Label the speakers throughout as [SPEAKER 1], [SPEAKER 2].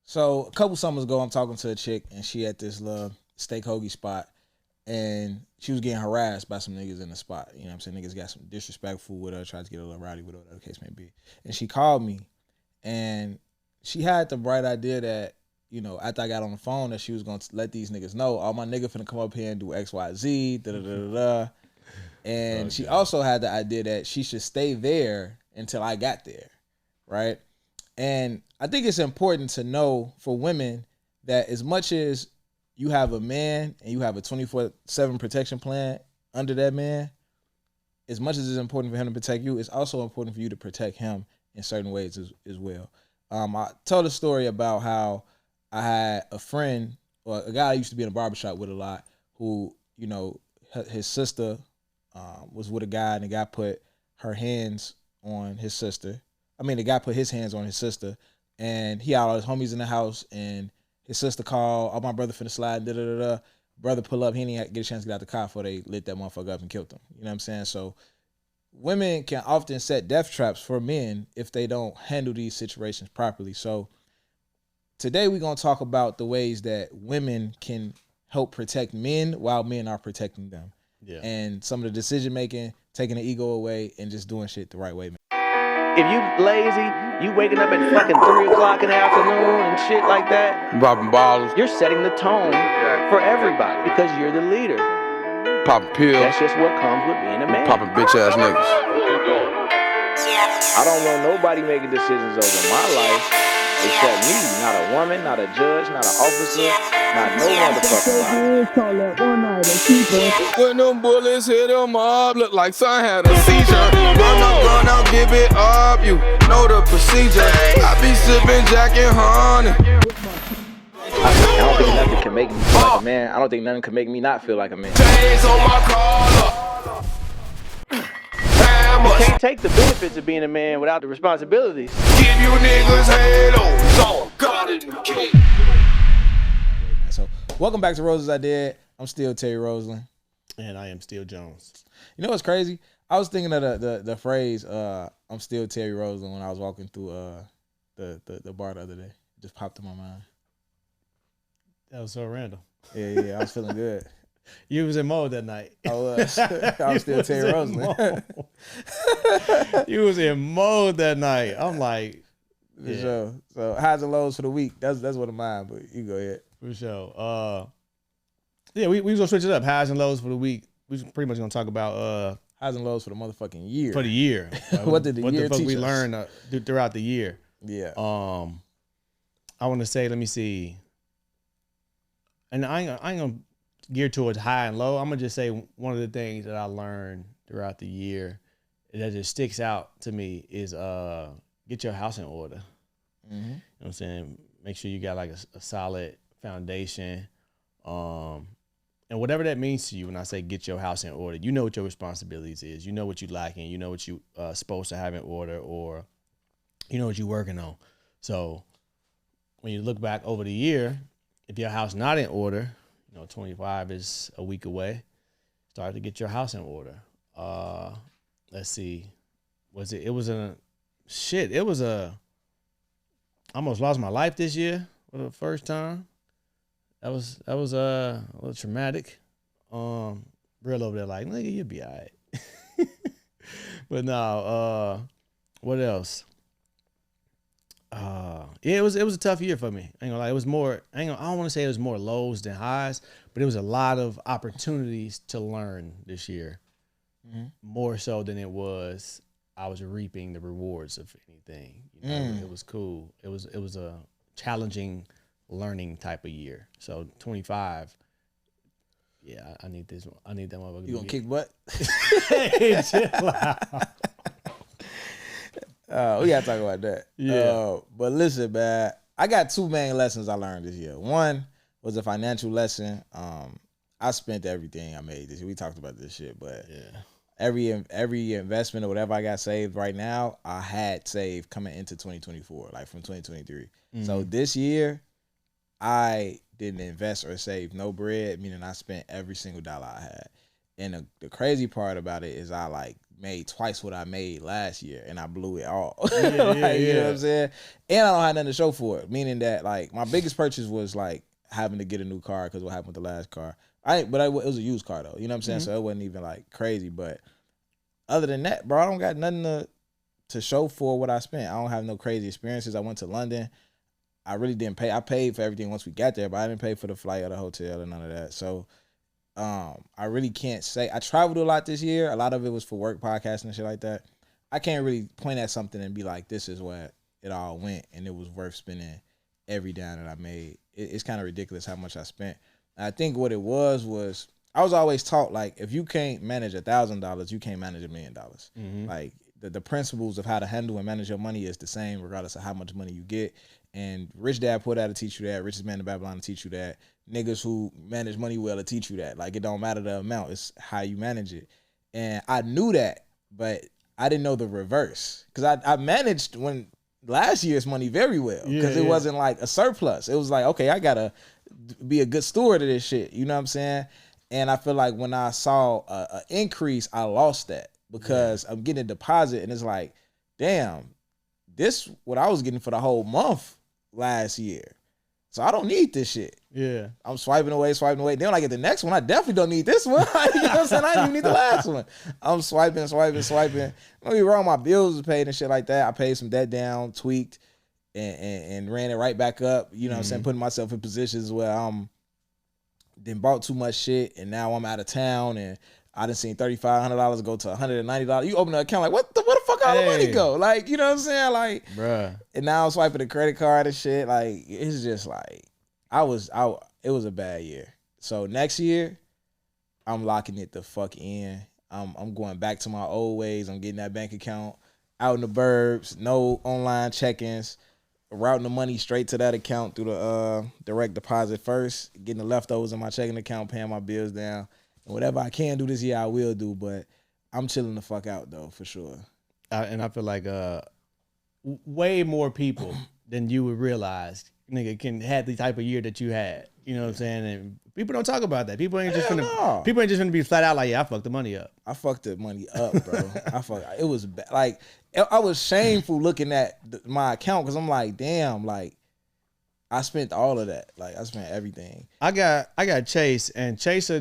[SPEAKER 1] So a couple summers ago, I'm talking to a chick, and she at this little steak hoagie spot, and she was getting harassed by some niggas in the spot. You know what I'm saying? Niggas got some disrespectful with her, tried to get a little rowdy with her, whatever the case may be. And she called me, and she had the bright idea that, you know, after I got on the phone, that she was going to let these niggas know, oh, my nigga finna come up here and do X, Y, Z, da-da-da-da-da. And she also had the idea that she should stay there until I got there, right? And I think it's important to know for women that as much as you have a man and you have a 24/7 protection plan under that man, as much as it's important for him to protect you, it's also important for you to protect him in certain ways as well. I told a story about how I had a friend, or a guy I used to be in a barbershop with a lot, who, you know, his sister was with a guy, and the guy put her hands on his sister. I mean, the guy put his hands on his sister, and he had all his homies in the house, and his sister called, oh, my brother finna slide, da-da-da-da. Brother pull up, he didn't get a chance to get out the car before they lit that motherfucker up and killed him. You know what I'm saying? So women can often set death traps for men if they don't handle these situations properly. So today we're going to talk about the ways that women can help protect men while men are protecting them. Yeah. And some of the decision making, taking the ego away, and just doing shit the right way, man.
[SPEAKER 2] If you lazy, you waking up at fucking 3 o'clock in the afternoon and shit like that,
[SPEAKER 3] Popping bottles,
[SPEAKER 2] you're setting the tone for everybody because you're the leader.
[SPEAKER 3] popping pills,
[SPEAKER 2] That's just what comes with being a man.
[SPEAKER 3] popping bitch ass niggas.
[SPEAKER 2] I don't want nobody making decisions over my life except me. Not a woman, not a judge, not an officer, not no motherfucking body.
[SPEAKER 3] When them bullets hit him up, look like son had a seizure. Run up, give it up, you know the procedure. I be sipping Jack and honey.
[SPEAKER 2] I don't think nothing can make me feel like a man. I don't think nothing can make me not feel like a man.
[SPEAKER 3] Chains on my collar.
[SPEAKER 2] You can't take the benefits of being a man without the responsibilities.
[SPEAKER 3] Give you niggas halos on God in the cake.
[SPEAKER 1] So welcome back to Roses I Did. I'm still Terry Roseland.
[SPEAKER 4] And I am still Jones.
[SPEAKER 1] You know what's crazy? I was thinking of the phrase I'm still Terry Roseland when I was walking through the bar the other day. It just popped in my mind.
[SPEAKER 4] That was so random.
[SPEAKER 1] Yeah, I was feeling good.
[SPEAKER 4] You was in mode that night.
[SPEAKER 1] I was still Terry Roseland.
[SPEAKER 4] You was in mode that night. I'm like,
[SPEAKER 1] for sure. So highs and lows for the week. That's one of mine, but you go ahead.
[SPEAKER 4] For sure. We was gonna switch it up. Highs and lows for the week. We was pretty much gonna talk about
[SPEAKER 1] highs and lows for the motherfucking year.
[SPEAKER 4] For the year.
[SPEAKER 1] What did the year
[SPEAKER 4] fuck
[SPEAKER 1] teach
[SPEAKER 4] we
[SPEAKER 1] us?
[SPEAKER 4] learned throughout the year?
[SPEAKER 1] Yeah.
[SPEAKER 4] I want to say, let me see. And I ain't gonna gear towards high and low. I'm gonna just say one of the things that I learned throughout the year that just sticks out to me is get your house in order. Mm-hmm. You know what I'm saying? Make sure you got like a solid foundation. And whatever that means to you when I say get your house in order, you know what your responsibilities is. You know what you're lacking. You know what you supposed to have in order, or you know what you're working on. So when you look back over the year, if your house not in order, 25 is a week away. Start to get your house in order. Let's see. I almost lost my life this year for the first time. That was a little traumatic. Real over there like, nigga, you'll be all right. But no, what else? It was a tough year for me. I ain't gonna lie. It was more, I don't want to say it was more lows than highs, but it was a lot of opportunities to learn this year. Mm-hmm. More so than it was I was reaping the rewards of anything. It was cool. It was a challenging learning type of year. So 25, yeah, I need this one. I need that motherfucker.
[SPEAKER 1] You gonna kick butt?
[SPEAKER 4] Hey, chill out.
[SPEAKER 1] We gotta talk about that.
[SPEAKER 4] Yeah.
[SPEAKER 1] But listen, man, I got two main lessons I learned this year. One was a financial lesson. I spent everything I made this year. We talked about this shit, but
[SPEAKER 4] yeah,
[SPEAKER 1] every investment or whatever I got saved right now, I had saved coming into 2024, like from 2023. Mm-hmm. So this year, I didn't invest or save no bread, meaning I spent every single dollar I had. And the crazy part about it is I like made twice what I made last year, and I blew it all.
[SPEAKER 4] Yeah,
[SPEAKER 1] You know what
[SPEAKER 4] yeah.
[SPEAKER 1] I'm saying? And I don't have nothing to show for it. Meaning that like my biggest purchase was like having to get a new car because what happened with the last car. It was a used car though. You know what I'm saying? So it wasn't even like crazy. But other than that, bro, I don't got nothing to show for what I spent. I don't have no crazy experiences. I went to London. I really didn't pay. I paid for everything once we got there, but I didn't pay for the flight or the hotel or none of that. So I really can't say. I traveled a lot this year. A lot of it was for work, podcasting and shit like that. I can't really point at something and be like, this is where it all went and it was worth spending every dime that I made. It's kind of ridiculous how much I spent. And I think what it was I was always taught, like, if you can't manage $1,000, you can't manage $1 million. Like, the principles of how to handle and manage your money is the same regardless of how much money you get. And Rich Dad Poor Dad to teach you that. Richest Man in Babylon to teach you that. Niggas who manage money well to teach you that. Like, it don't matter the amount. It's how you manage it. And I knew that, but I didn't know the reverse. Because I managed last year's money very well. Because it wasn't like a surplus. It was like, okay, I got to be a good steward of this shit. You know what I'm saying? And I feel like when I saw an increase, I lost that. Because I'm getting a deposit and it's like, damn, this what I was getting for the whole month last year. So I don't need this shit.
[SPEAKER 4] Yeah.
[SPEAKER 1] I'm swiping away. Then when I get the next one, I definitely don't need this one. You know what I'm saying? I didn't even need the last one. I'm swiping. Don't get me wrong, my bills was paid and shit like that. I paid some debt down, tweaked, and ran it right back up. You know what I'm saying? Putting myself in positions where I'm then bought too much shit and now I'm out of town and I done seen $3,500 go to $190. You open an account like, where the fuck all the money go? Like, you know what I'm saying? Like, bruh. And now I'm swiping the credit card and shit. Like, it's just like, it was a bad year. So next year, I'm locking it the fuck in. I'm going back to my old ways. I'm getting that bank account out in the burbs, no online check-ins, routing the money straight to that account through the direct deposit first, getting the leftovers in my checking account, paying my bills down. Whatever I can do this year, I will do, but I'm chilling the fuck out, though, for sure.
[SPEAKER 4] And I feel like way more people than you would realize, nigga, can have the type of year that you had. You know what I'm saying? And people don't talk about that. People ain't just gonna be flat out like, yeah, I fucked the money up.
[SPEAKER 1] I fucked the money up, bro. It was bad. Like, I was shameful looking at my account because I'm like, damn, like, I spent all of that. Like, I spent everything.
[SPEAKER 4] I got Chase, and Chase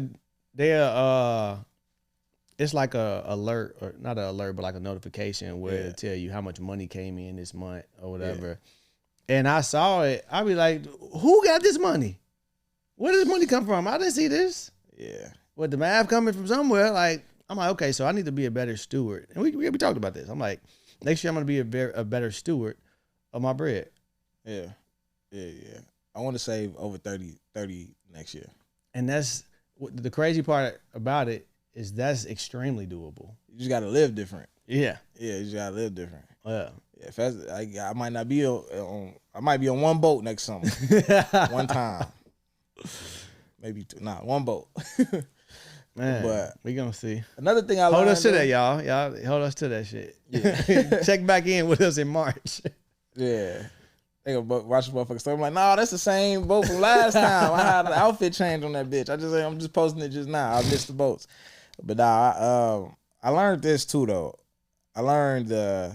[SPEAKER 4] it's like a alert, or not an alert, but like a notification where it tell you how much money came in this month or whatever. Yeah. And I saw it. I be like, who got this money? Where did this money come from? I didn't see this. Yeah. What, the math coming from somewhere? Like, I'm like, okay, so I need to be a better steward. And we talked about this. I'm like, next year I'm gonna be a better steward of my bread. Yeah.
[SPEAKER 1] I want to save over 30 next year.
[SPEAKER 4] And that's the crazy part about it is that's extremely doable.
[SPEAKER 1] You just got to live different.
[SPEAKER 4] Yeah.
[SPEAKER 1] Yeah, you just got to live different.
[SPEAKER 4] Yeah.
[SPEAKER 1] If that's, I might not be on, I might be on one boat next summer. One time. Maybe two. Nah, one boat.
[SPEAKER 4] Man,
[SPEAKER 1] but
[SPEAKER 4] we gonna see.
[SPEAKER 1] Another thing I learned.
[SPEAKER 4] Hold us to that, y'all. Y'all hold us to that shit. Yeah. Check back in with us in March.
[SPEAKER 1] Yeah. They gonna watch the motherfucker story. I'm like, nah, that's the same boat from last time. I had an outfit change on that bitch. I'm just posting it just now. I missed the boats. But nah, I learned this too though. I learned the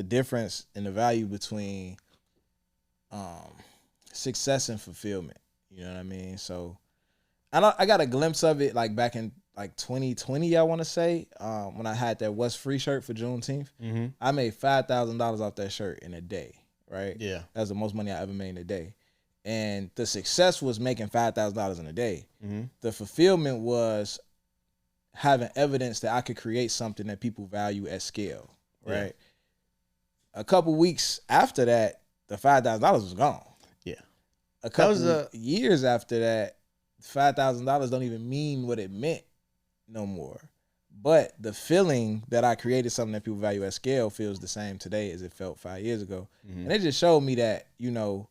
[SPEAKER 1] difference in the value between success and fulfillment. You know what I mean? So I got a glimpse of it like back in like 2020, I want to say, when I had that What's Free shirt for Juneteenth. Mm-hmm. I made $5,000 off that shirt in a day. Right? Yeah. That's the most money I ever made in a day. And the success was making $5,000 in a day. Mm-hmm. The fulfillment was having evidence that I could create something that people value at scale. Right? Yeah. A couple weeks after that, the $5,000 was gone. Yeah. A couple years after that, $5,000 don't even mean what it meant no more. But the feeling that I created something that people value at scale feels the same today as it felt 5 years ago. Mm-hmm. And it just showed me that, you know,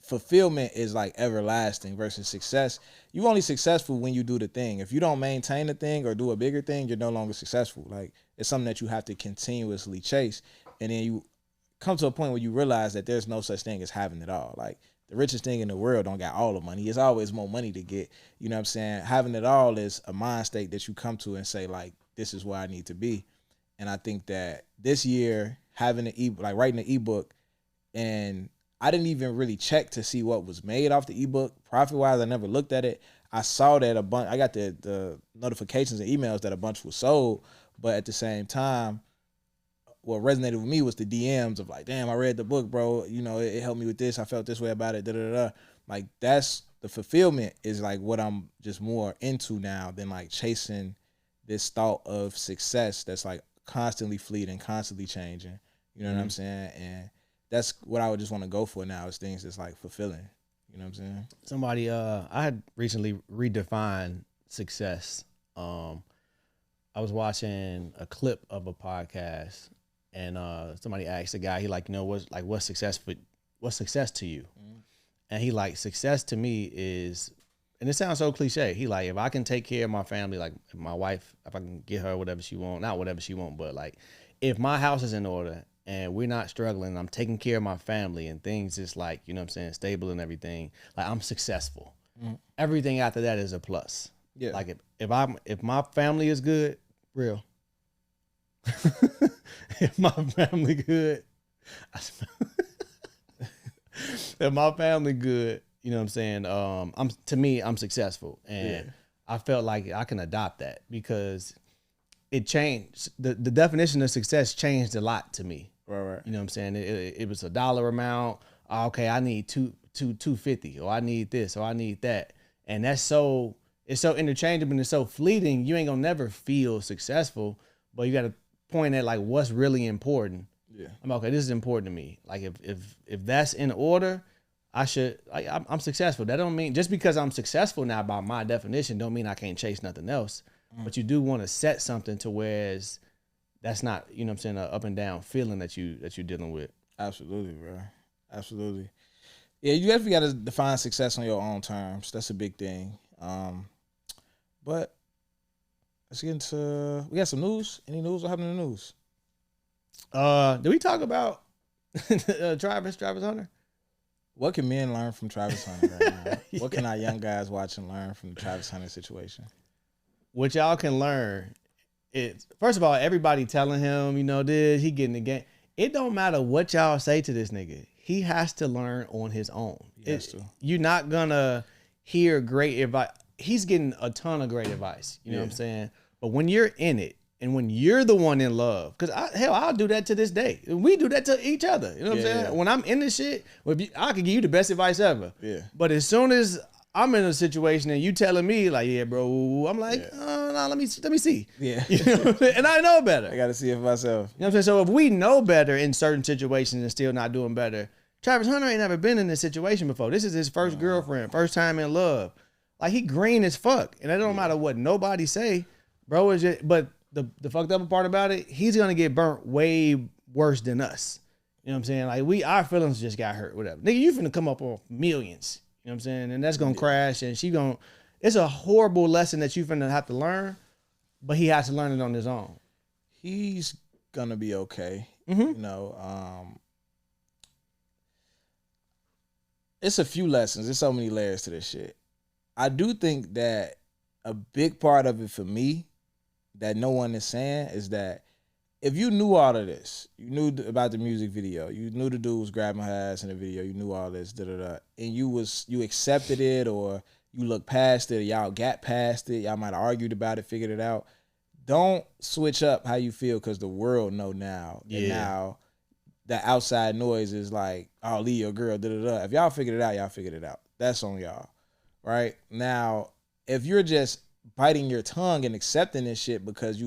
[SPEAKER 1] fulfillment is like everlasting versus success. You're only successful when you do the thing. If you don't maintain the thing or do a bigger thing, you're no longer successful. Like, it's something that you have to continuously chase. And then you come to a point where you realize that there's no such thing as having it all. Like, the richest thing in the world don't got all the money. It's always more money to get. You know what I'm saying? Having it all is a mind state that you come to and say, like, this is where I need to be. And I think that this year having writing an ebook, and I didn't even really check to see what was made off the ebook profit wise. I never looked at it. I saw that a bunch. I got the notifications and emails that a bunch was sold, but at the same time, what resonated with me was the DMs of like, damn, I read the book, bro. You know, it helped me with this. I felt this way about it. Da da da. Like that's the fulfillment is like what I'm just more into now than like chasing this thought of success that's like constantly fleeting, constantly changing. You know what I'm saying? And that's what I would just want to go for now is things that's like fulfilling. You know what I'm saying?
[SPEAKER 4] Somebody, I had recently redefined success. I was watching a clip of a podcast, and somebody asked the guy, he like, you know, what's success to you? And he like, success to me is, and it sounds so cliche. He like, if I can take care of my family, like my wife, if I can get her whatever she want, not whatever she want, but like, if my house is in order and we're not struggling, I'm taking care of my family and things just like, you know what I'm saying, stable and everything, like I'm successful. Everything after that is a plus. Yeah. Like if my family is good, real. If my family good, if my family good, you know what I'm saying? I'm successful. And I felt like I can adopt that because it changed. The definition of success changed a lot to me. Right. You know what I'm saying? It was a dollar amount. Okay, I need $250, or I need this, or I need that. And it's so interchangeable and it's so fleeting. You ain't gonna never feel successful, but you gotta point at like what's really important. Yeah. I'm okay, this is important to me. Like if that's in order, I'm successful. That don't mean just because I'm successful now by my definition don't mean I can't chase nothing else. But you do want to set something to where that's not, you know what I'm saying, an up and down feeling that you're dealing with.
[SPEAKER 1] Absolutely, bro. Absolutely. Yeah, you definitely got to define success on your own terms. That's a big thing. But let's get into, we got some news. Any news? What happened in the news?
[SPEAKER 4] Did we talk about Travis Hunter?
[SPEAKER 1] What can men learn from Travis Hunter right now? What can our young guys watch and learn from the Travis Hunter situation?
[SPEAKER 4] What y'all can learn is, first of all, everybody telling him, you know, this, he getting the game. It don't matter what y'all say to this nigga. He has to learn on his own. You're not gonna hear great advice. He's getting a ton of great advice. You know what I'm saying? But when you're in it, and when you're the one in love, because I'll do that to this day. We do that to each other. You know what I'm saying? Yeah. When I'm in this shit, I can give you the best advice ever. Yeah. But as soon as I'm in a situation and you telling me like, yeah, bro, I'm like, no, let me see. Yeah. You know what I'm saying? And I know better.
[SPEAKER 1] I got to see it for myself.
[SPEAKER 4] You know what I'm saying? So if we know better in certain situations and still not doing better, Travis Hunter ain't never been in this situation before. This is his first girlfriend, first time in love. Like, he green as fuck. And it don't matter what nobody say, bro. Is just, but the fucked up part about it, he's going to get burnt way worse than us. You know what I'm saying? Like, our feelings just got hurt, whatever. Nigga, you finna come up on millions. You know what I'm saying? And that's going to crash, and it's a horrible lesson that you finna have to learn, but he has to learn it on his own.
[SPEAKER 1] He's going to be okay. You know, it's a few lessons. There's so many layers to this shit. I do think that a big part of it for me that no one is saying is that if you knew all of this, you knew about the music video, you knew the dude was grabbing her ass in the video, you knew all this, and you accepted it, or you looked past it, or y'all got past it, y'all might have argued about it, figured it out. Don't switch up how you feel because the world know now. Yeah. And now the outside noise is like, oh, leave your girl, If y'all figured it out, y'all figured it out. That's on y'all. Right? Now, if you're just biting your tongue and accepting this shit because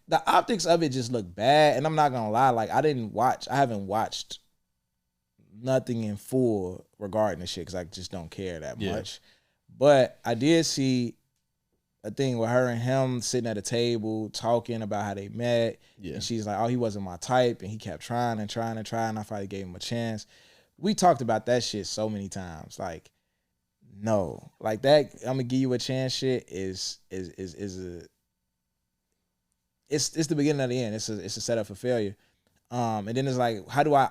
[SPEAKER 1] the optics of it just look bad, and I'm not gonna lie, like I haven't watched nothing in full regarding this shit because I just don't care that much. But I did see a thing with her and him sitting at a table talking about how they met. Yeah. And she's like, oh, he wasn't my type, and he kept trying and trying and trying. I finally gave him a chance. We talked about that shit so many times. Like, no, like that I'm gonna give you a chance shit is the beginning of the end. It's a setup for failure. And then it's like, how do I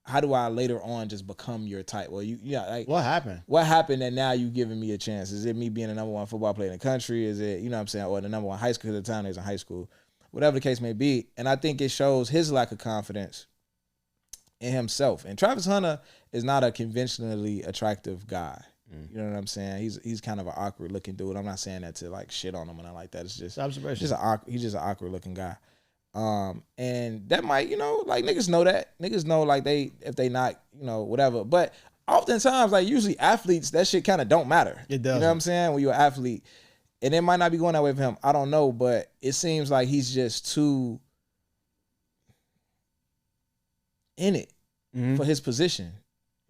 [SPEAKER 1] how do I later on just become your type? Well, like
[SPEAKER 4] What happened?
[SPEAKER 1] What happened that now you giving me a chance? Is it me being the #1 football player in the country? Is it, you know what I'm saying, or the #1 high school at the time? There's in high school, whatever the case may be. And I think it shows his lack of confidence in himself. And Travis Hunter is not a conventionally attractive guy. You know what I'm saying? He's kind of an awkward looking dude. I'm not saying that to like shit on him and I like that. It's just
[SPEAKER 4] observation.
[SPEAKER 1] He's just an awkward looking guy. And that might, like niggas know that. Niggas know like if they not, whatever. But oftentimes, like usually athletes, that shit kind of don't matter.
[SPEAKER 4] It does.
[SPEAKER 1] You know what I'm saying? When you're an athlete. And it might not be going that way for him. I don't know, but it seems like he's just too in it for his position.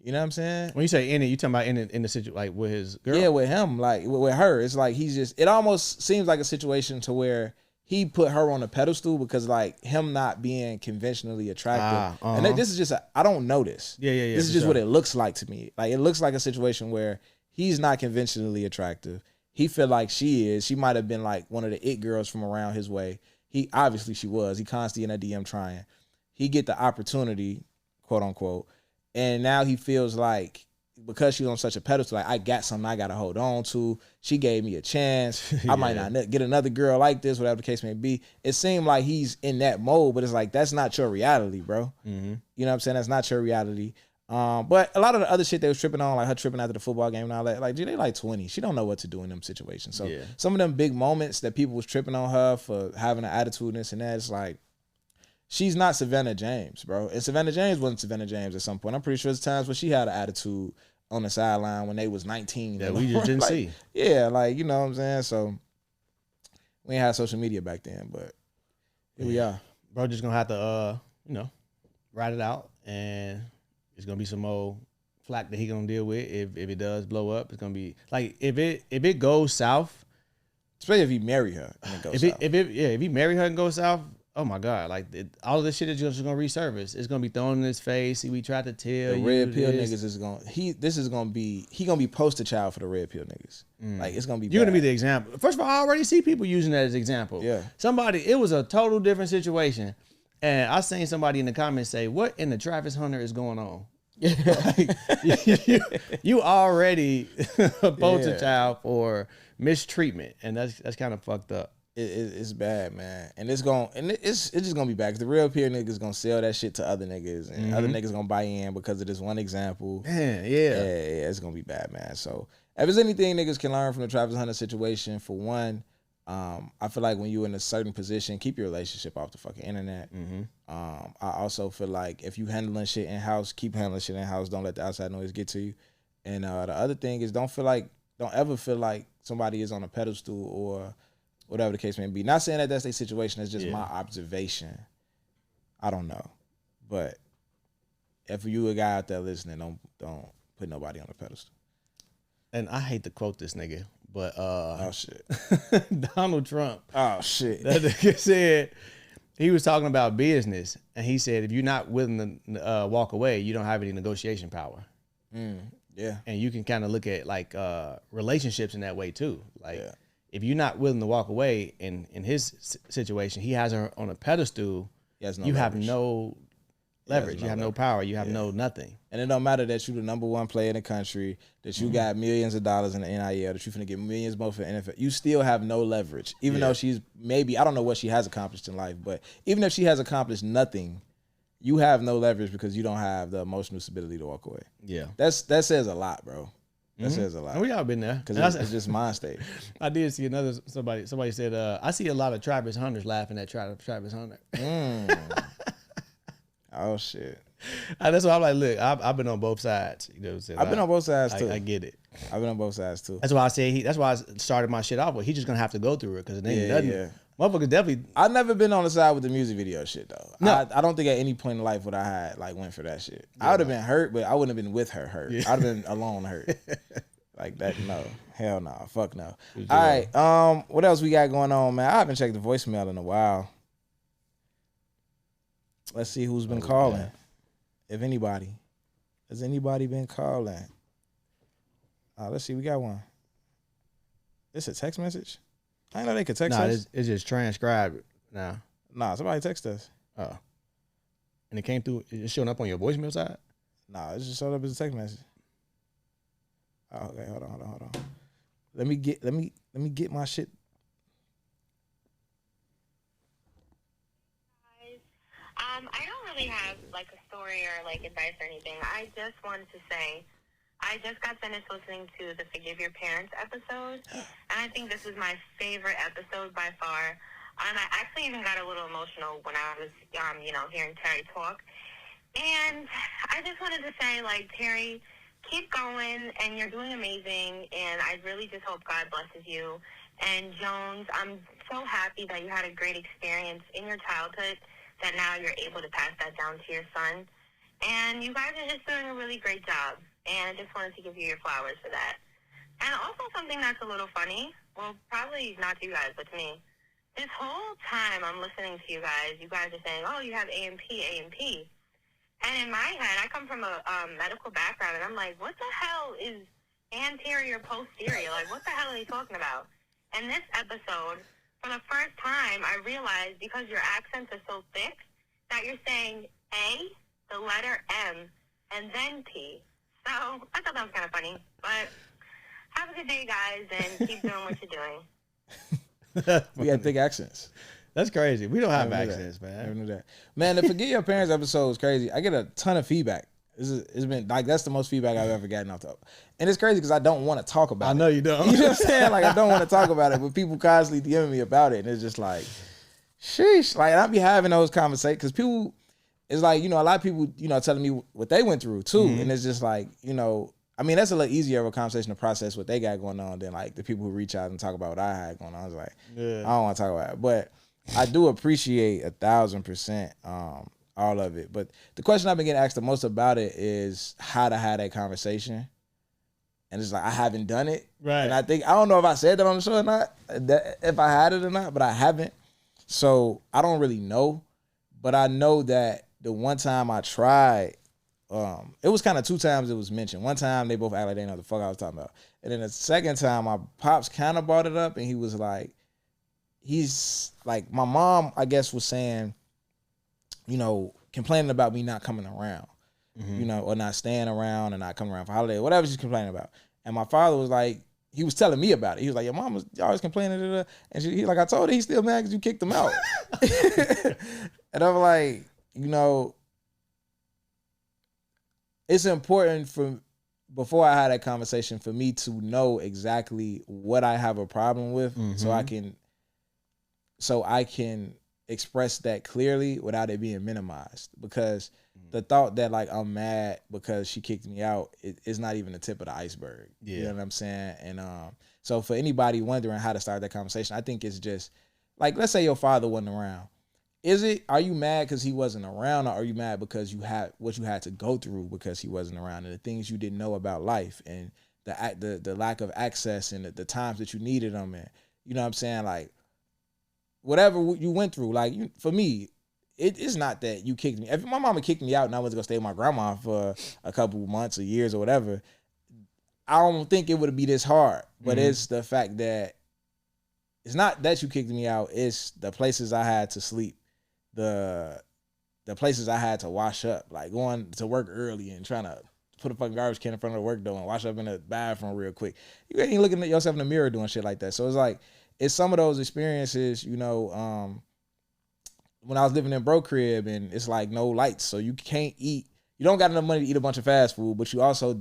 [SPEAKER 1] You know what I'm saying?
[SPEAKER 4] When you say in it, you talking about in the situation, like with his girl?
[SPEAKER 1] Yeah, with him, like with her. It's like it almost seems like a situation to where he put her on a pedestal because like him not being conventionally attractive. And this is just, I don't know this.
[SPEAKER 4] Yeah.
[SPEAKER 1] This is just what it looks like to me. Like it looks like a situation where he's not conventionally attractive. He feel like she is. She might have been like one of the it girls from around his way. Obviously she was. He constantly in a DM trying. He get the opportunity, quote unquote. And now he feels like because she's on such a pedestal, like I got something I gotta hold on to. She gave me a chance. I might not get another girl like this, whatever the case may be. It seemed like he's in that mode, but it's like that's not your reality, bro. You know what I'm saying? That's not your reality. But a lot of the other shit they was tripping on, like her tripping after the football game and all that, like, dude, they like 20. She don't know what to do in them situations. So some of them big moments that people was tripping on her for having an attitude and this and that, it's like, she's not Savannah James, bro. And Savannah James wasn't Savannah James at some point. I'm pretty sure there's times when she had an attitude on the sideline when they was 19.
[SPEAKER 4] That we just didn't
[SPEAKER 1] like,
[SPEAKER 4] see.
[SPEAKER 1] Yeah, like, you know what I'm saying? So we ain't had social media back then, but here we are.
[SPEAKER 4] Bro, just gonna have to, ride it out, and it's gonna be some more flack that he gonna deal with if it does blow up. It's gonna be like if it goes south,
[SPEAKER 1] especially if he marry her and it goes south.
[SPEAKER 4] If he marry her and goes south. Oh my God! Like all of this shit is just gonna resurface. It's gonna be thrown in his face. We tried to tell
[SPEAKER 1] the
[SPEAKER 4] you.
[SPEAKER 1] Red Pill niggas is gonna. He gonna be poster child for the Red Pill niggas. Like it's gonna be.
[SPEAKER 4] You're
[SPEAKER 1] bad.
[SPEAKER 4] gonna be the example. First of all, I already see people using that as example.
[SPEAKER 1] Yeah.
[SPEAKER 4] It was a total different situation, and I seen somebody in the comments say, "What in the Travis Hunter is going on?" you already a poster child for mistreatment, and that's kind of fucked up.
[SPEAKER 1] It's bad, man, and it's just gonna be bad. 'Cause the Real Pill niggas gonna sell that shit to other niggas, and other niggas gonna buy in because of this one example.
[SPEAKER 4] Man,
[SPEAKER 1] yeah, it's gonna be bad, man. So if there's anything niggas can learn from the Travis Hunter situation, for one, I feel like when you're in a certain position, keep your relationship off the fucking internet. I also feel like if you handling shit in house, keep handling shit in house. Don't let the outside noise get to you. And the other thing is, don't ever feel like somebody is on a pedestal or whatever the case may be. Not saying that that's their situation. That's just my observation. I don't know, but if you a guy out there listening, don't put nobody on a pedestal.
[SPEAKER 4] And I hate to quote this nigga, but
[SPEAKER 1] oh shit,
[SPEAKER 4] Donald Trump.
[SPEAKER 1] Oh shit,
[SPEAKER 4] that nigga said he was talking about business, and he said if you're not willing to walk away, you don't have any negotiation power.
[SPEAKER 1] Yeah,
[SPEAKER 4] and you can kind of look at like relationships in that way too, like. Yeah. If you're not willing to walk away in his situation, he has her on a pedestal. You have no leverage. You have no power. You have no nothing.
[SPEAKER 1] And it don't matter that you're the #1 player in the country, that you got millions of dollars in the NIL, that you're finna get millions more for NFL. You still have no leverage. Even though she's maybe, I don't know what she has accomplished in life, but even if she has accomplished nothing, you have no leverage because you don't have the emotional stability to walk away.
[SPEAKER 4] Yeah.
[SPEAKER 1] That says a lot, bro. That says a lot.
[SPEAKER 4] And we all been there.
[SPEAKER 1] Because it's just mind state.
[SPEAKER 4] I did see somebody said, I see a lot of Travis Hunters laughing at Travis Hunter.
[SPEAKER 1] Oh, shit.
[SPEAKER 4] That's why I'm like, look, I've been on both sides. You know what I'm saying?
[SPEAKER 1] I've been on both sides, too.
[SPEAKER 4] I get it.
[SPEAKER 1] I've been on both sides, too.
[SPEAKER 4] That's why I say that's why I started my shit off with. He's just going to have to go through it because it ain't nothing. Motherfucker definitely.
[SPEAKER 1] I've never been on the side with the music video shit, though.
[SPEAKER 4] No.
[SPEAKER 1] I don't think at any point in life would I had went for that shit. I would have been hurt, but I wouldn't have been with her hurt. I'd have been alone hurt. Like that, no. Hell no. Fuck no. All right. What else we got going on, man? I haven't checked the voicemail in a while. Let's see who's been calling. Man. If anybody. Has anybody been calling? Let's see. We got one. This a text message? I didn't know they could text us.
[SPEAKER 4] It's just transcribed now.
[SPEAKER 1] Nah, somebody text us.
[SPEAKER 4] Oh. And it came through. It's showing up on your voicemail side.
[SPEAKER 1] Nah, it just showed up as a text message. Oh, okay, hold on. Let me get my shit.
[SPEAKER 5] I don't really have like a story or like advice or anything. I just wanted to say I just got finished listening to the Forgive Your Parents episode, and I think this is my favorite episode by far. I actually even got a little emotional when I was, hearing Terry talk. And I just wanted to say, like, Terry, keep going, and you're doing amazing, and I really just hope God blesses you. And Jones, I'm so happy that you had a great experience in your childhood, that now you're able to pass that down to your son. And you guys are just doing a really great job, and I just wanted to give you your flowers for that. And also something that's a little funny, well, probably not to you guys, but to me. This whole time I'm listening to you guys are saying, oh, you have AMP. And in my head, I come from a medical background, and I'm like, what the hell is anterior, posterior? Like, what the hell are they talking about? And this episode, for the first time, I realized, because your accents are so thick, that you're saying A, the letter M, and then P. So I thought that was kind of funny. But have a good day, guys, and keep doing what you're doing.
[SPEAKER 1] We had thick accents.
[SPEAKER 4] That's crazy. We don't have accents, man.
[SPEAKER 1] I never knew that. Man, the Forget Your Parents episode is crazy. I get a ton of feedback. It's been like, that's the most feedback I've ever gotten off top. And it's crazy because I don't want to talk about it.
[SPEAKER 4] I know you don't.
[SPEAKER 1] You know what I'm saying? Like, I don't want to talk about it, but people constantly DMing me about it. And it's just like, sheesh. Like, I be having those conversations because people, it's like, a lot of people, telling me what they went through too. Mm-hmm. And it's just like, I mean, that's a little easier of a conversation to process what they got going on than like the people who reach out and talk about what I had going on. I was like, I don't want to talk about it. But I do appreciate 1,000% all of it. But the question I've been getting asked the most about it is how to have that conversation. And it's like, I haven't done it.
[SPEAKER 4] Right.
[SPEAKER 1] And I don't know if I said that on the show or not, if I had it or not, but I haven't. So I don't really know. But I know that the one time I tried, it was kind of 2 times it was mentioned. One time they both act like they know what the fuck I was talking about. And then the second time my pops kind of brought it up, and he was like, my mom, I guess, was saying, complaining about me not coming around, or not staying around and not coming around for holiday, whatever she's complaining about. And my father was like, he was telling me about it. He was like, your mom was always complaining. And he's like, I told her he's still mad because you kicked him out. And I'm like, it's important before I had that conversation for me to know exactly what I have a problem with, so I can express that clearly without it being minimized. Because the thought that like I'm mad because she kicked me out is not even the tip of the iceberg. Yeah. You know what I'm saying? And so for anybody wondering how to start that conversation, I think it's just like, let's say your father wasn't around. Are you mad because he wasn't around, or are you mad because you had what you had to go through because he wasn't around, and the things you didn't know about life, and the lack of access, and the times that you needed them, and you know what I'm saying, like whatever you went through. Like for me, it's not that you kicked me. If my mama kicked me out and I was gonna stay with my grandma for a couple months or years or whatever, I don't think it would be this hard. But it's the fact that it's not that you kicked me out, it's the places I had to sleep. The places I had to wash up, like going to work early and trying to put a fucking garbage can in front of the work door and wash up in the bathroom real quick. You ain't looking at yourself in the mirror doing shit like that. So it's like, it's some of those experiences, when I was living in Bro Crib and it's like no lights, so you can't eat. You don't got enough money to eat a bunch of fast food, but you also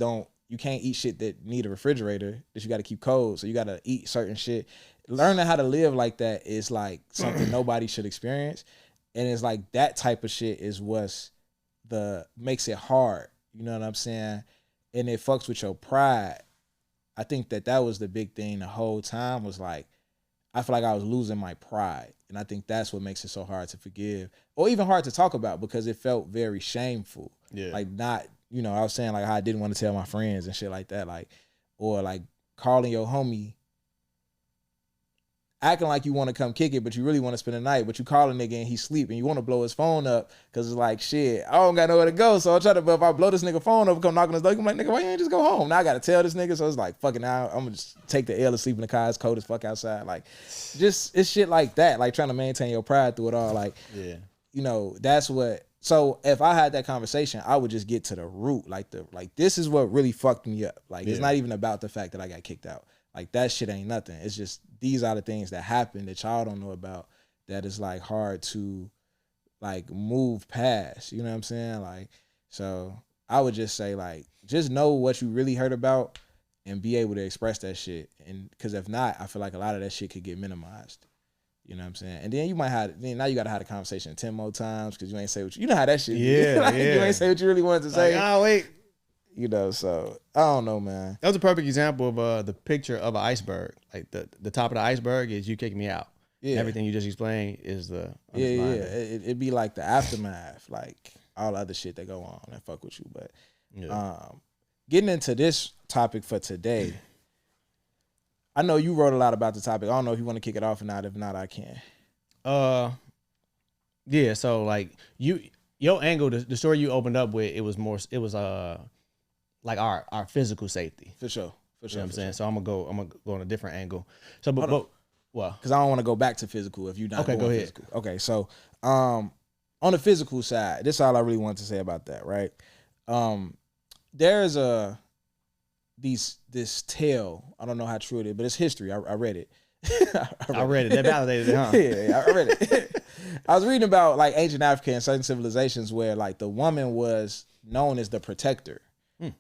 [SPEAKER 1] you can't eat shit that need a refrigerator that you got to keep cold. So you got to eat certain shit. Learning how to live like that is like something nobody should experience. And it's like that type of shit is what's makes it hard. You know what I'm saying? And it fucks with your pride. I think that was the big thing the whole time, was like, I feel like I was losing my pride. And I think that's what makes it so hard to forgive, or even hard to talk about, because it felt very shameful. Yeah. Like not, I was saying like how I didn't want to tell my friends and shit like that. Like, or like calling your homie, acting like you want to come kick it, but you really want to spend the night, but you call a nigga and he sleep and you want to blow his phone up because it's like, shit, I don't got nowhere to go. So I try to, but if I blow this nigga phone up, come knock on his door, I'm like, nigga, why you ain't just go home? Now I got to tell this nigga. So it's like, fucking now, I'm going to just take the L and sleep in the car. It's cold as fuck outside. Like, just, it's shit like that. Like trying to maintain your pride through it all. Like, that's what So if I had that conversation, I would just get to the root. Like this is what really fucked me up. Like it's not even about the fact that I got kicked out. Like that shit ain't nothing. It's just these are the things that happen that y'all don't know about that is like hard to like move past. You know what I'm saying? Like, so I would just say like just know what you really heard about and be able to express that shit. And because if not, I feel like a lot of that shit could get minimized. You know what I'm saying? And then you might have, then now you got to have a conversation 10 more times because you ain't say what you know how that shit is. Like, you ain't say what you really wanted to say.
[SPEAKER 4] Like, oh, wait.
[SPEAKER 1] You know, so I don't know, man.
[SPEAKER 4] That was a perfect example of the picture of an iceberg. Like the top of the iceberg is you kicking me out. Yeah. Everything you just explained is the
[SPEAKER 1] It'd be like the aftermath, like all the other shit that go on and fuck with you. But getting into this topic for today, I know you wrote a lot about the topic. I don't know if you want to kick it off or not. If not, I can.
[SPEAKER 4] Yeah. So like your angle, the story you opened up with, it was like our physical safety.
[SPEAKER 1] For sure.
[SPEAKER 4] You know what I'm saying? So I'm gonna go on a different angle. So but well,
[SPEAKER 1] because I don't want to go back to physical if you're not
[SPEAKER 4] okay,
[SPEAKER 1] going
[SPEAKER 4] go
[SPEAKER 1] physical. Okay, so on the physical side, this is all I really want to say about that, right? There's this tale. I don't know how true it is, but it's history. I read it.
[SPEAKER 4] I read it. They validated it, huh?
[SPEAKER 1] Yeah, I read it. I was reading about like ancient Africa and certain civilizations where like the woman was known as the protector.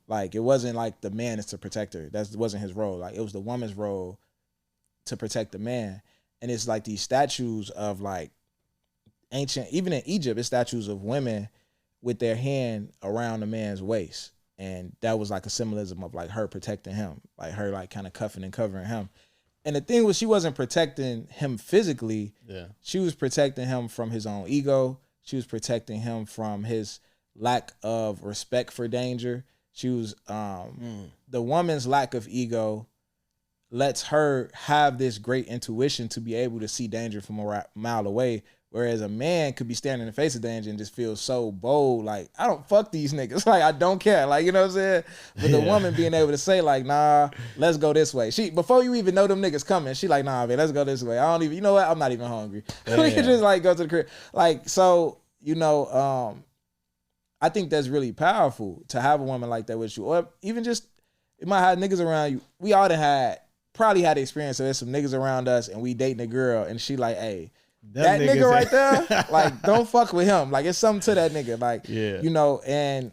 [SPEAKER 1] Like it wasn't like the man is the protector. That wasn't his role. Like it was the woman's role to protect the man. And it's like these statues of like ancient, even in Egypt, it's statues of women with their hand around the man's waist. And that was like a symbolism of like her protecting him, like her like kind of cuffing and covering him. And the thing was, she wasn't protecting him physically. Yeah. She was protecting him from his own ego. She was protecting him from his lack of respect for danger. She was, the woman's lack of ego lets her have this great intuition to be able to see danger from a mile away. Whereas a man could be standing in the face of danger and just feel so bold, like, I don't fuck these niggas. Like, I don't care. Like, you know what I'm saying? But the woman being able to say, like, nah, let's go this way. She, before you even know them niggas coming, she like, nah, man, let's go this way. I don't even, you know what? I'm not even hungry. We can just, like, go to the crib. Like, so, you know, I think that's really powerful to have a woman like that with you. Or even just, it might have niggas around you. We all probably had the experience of there's some niggas around us and we dating a girl and she like, hey, that nigga right there, like, don't fuck with him. Like, it's something to that nigga. Like, you know, and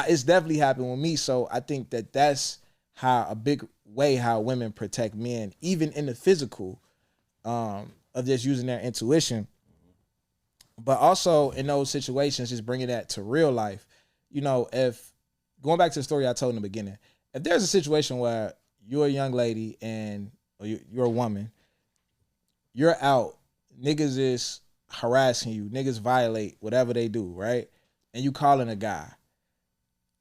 [SPEAKER 1] it's definitely happened with me. So I think that that's how a big way how women protect men, even in the physical, of just using their intuition. But also in those situations, just bringing that to real life. You know, if going back to the story I told in the beginning, if there's a situation where you're a young lady or you're a woman, you're out, niggas is harassing you, niggas violate whatever they do, right? And you calling a guy.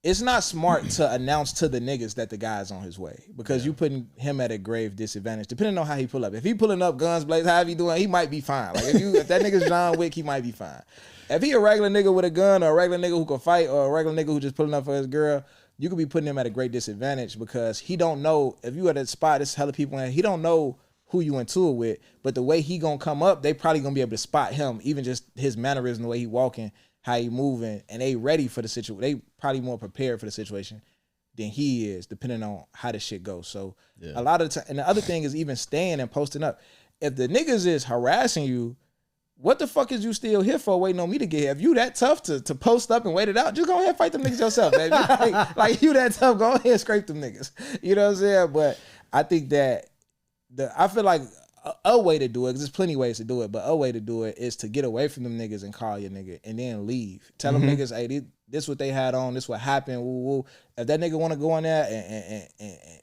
[SPEAKER 1] It's not smart to announce to the niggas that the guy's on his way because you putting him at a grave disadvantage, depending on how he pull up. If he pulling up guns blazing, however he doing, he might be fine. Like if that nigga's John Wick, he might be fine. If he a regular nigga with a gun or a regular nigga who can fight or a regular nigga who just pulling up for his girl, you could be putting him at a great disadvantage because he don't know, if you at a spot, there's hella people in, he don't know who you into it with, but the way he gonna come up, they probably gonna be able to spot him, even just his mannerism, the way he walking, how he moving, and they ready for the situation. They probably more prepared for the situation than he is, depending on how the shit goes. So a lot of the time, and the other thing is even staying and posting up. If the niggas is harassing you, what the fuck is you still here for waiting on me to get here? If you that tough to post up and wait it out, just go ahead and fight them niggas yourself, baby. like you that tough, go ahead and scrape them niggas. You know what I'm saying? But I think that I feel like a way to do it, because there's plenty ways to do it, but a way to do it is to get away from them niggas and call your nigga and then leave. Tell them niggas, hey, this what they had on, this what happened, woo, woo. If that nigga want to go in there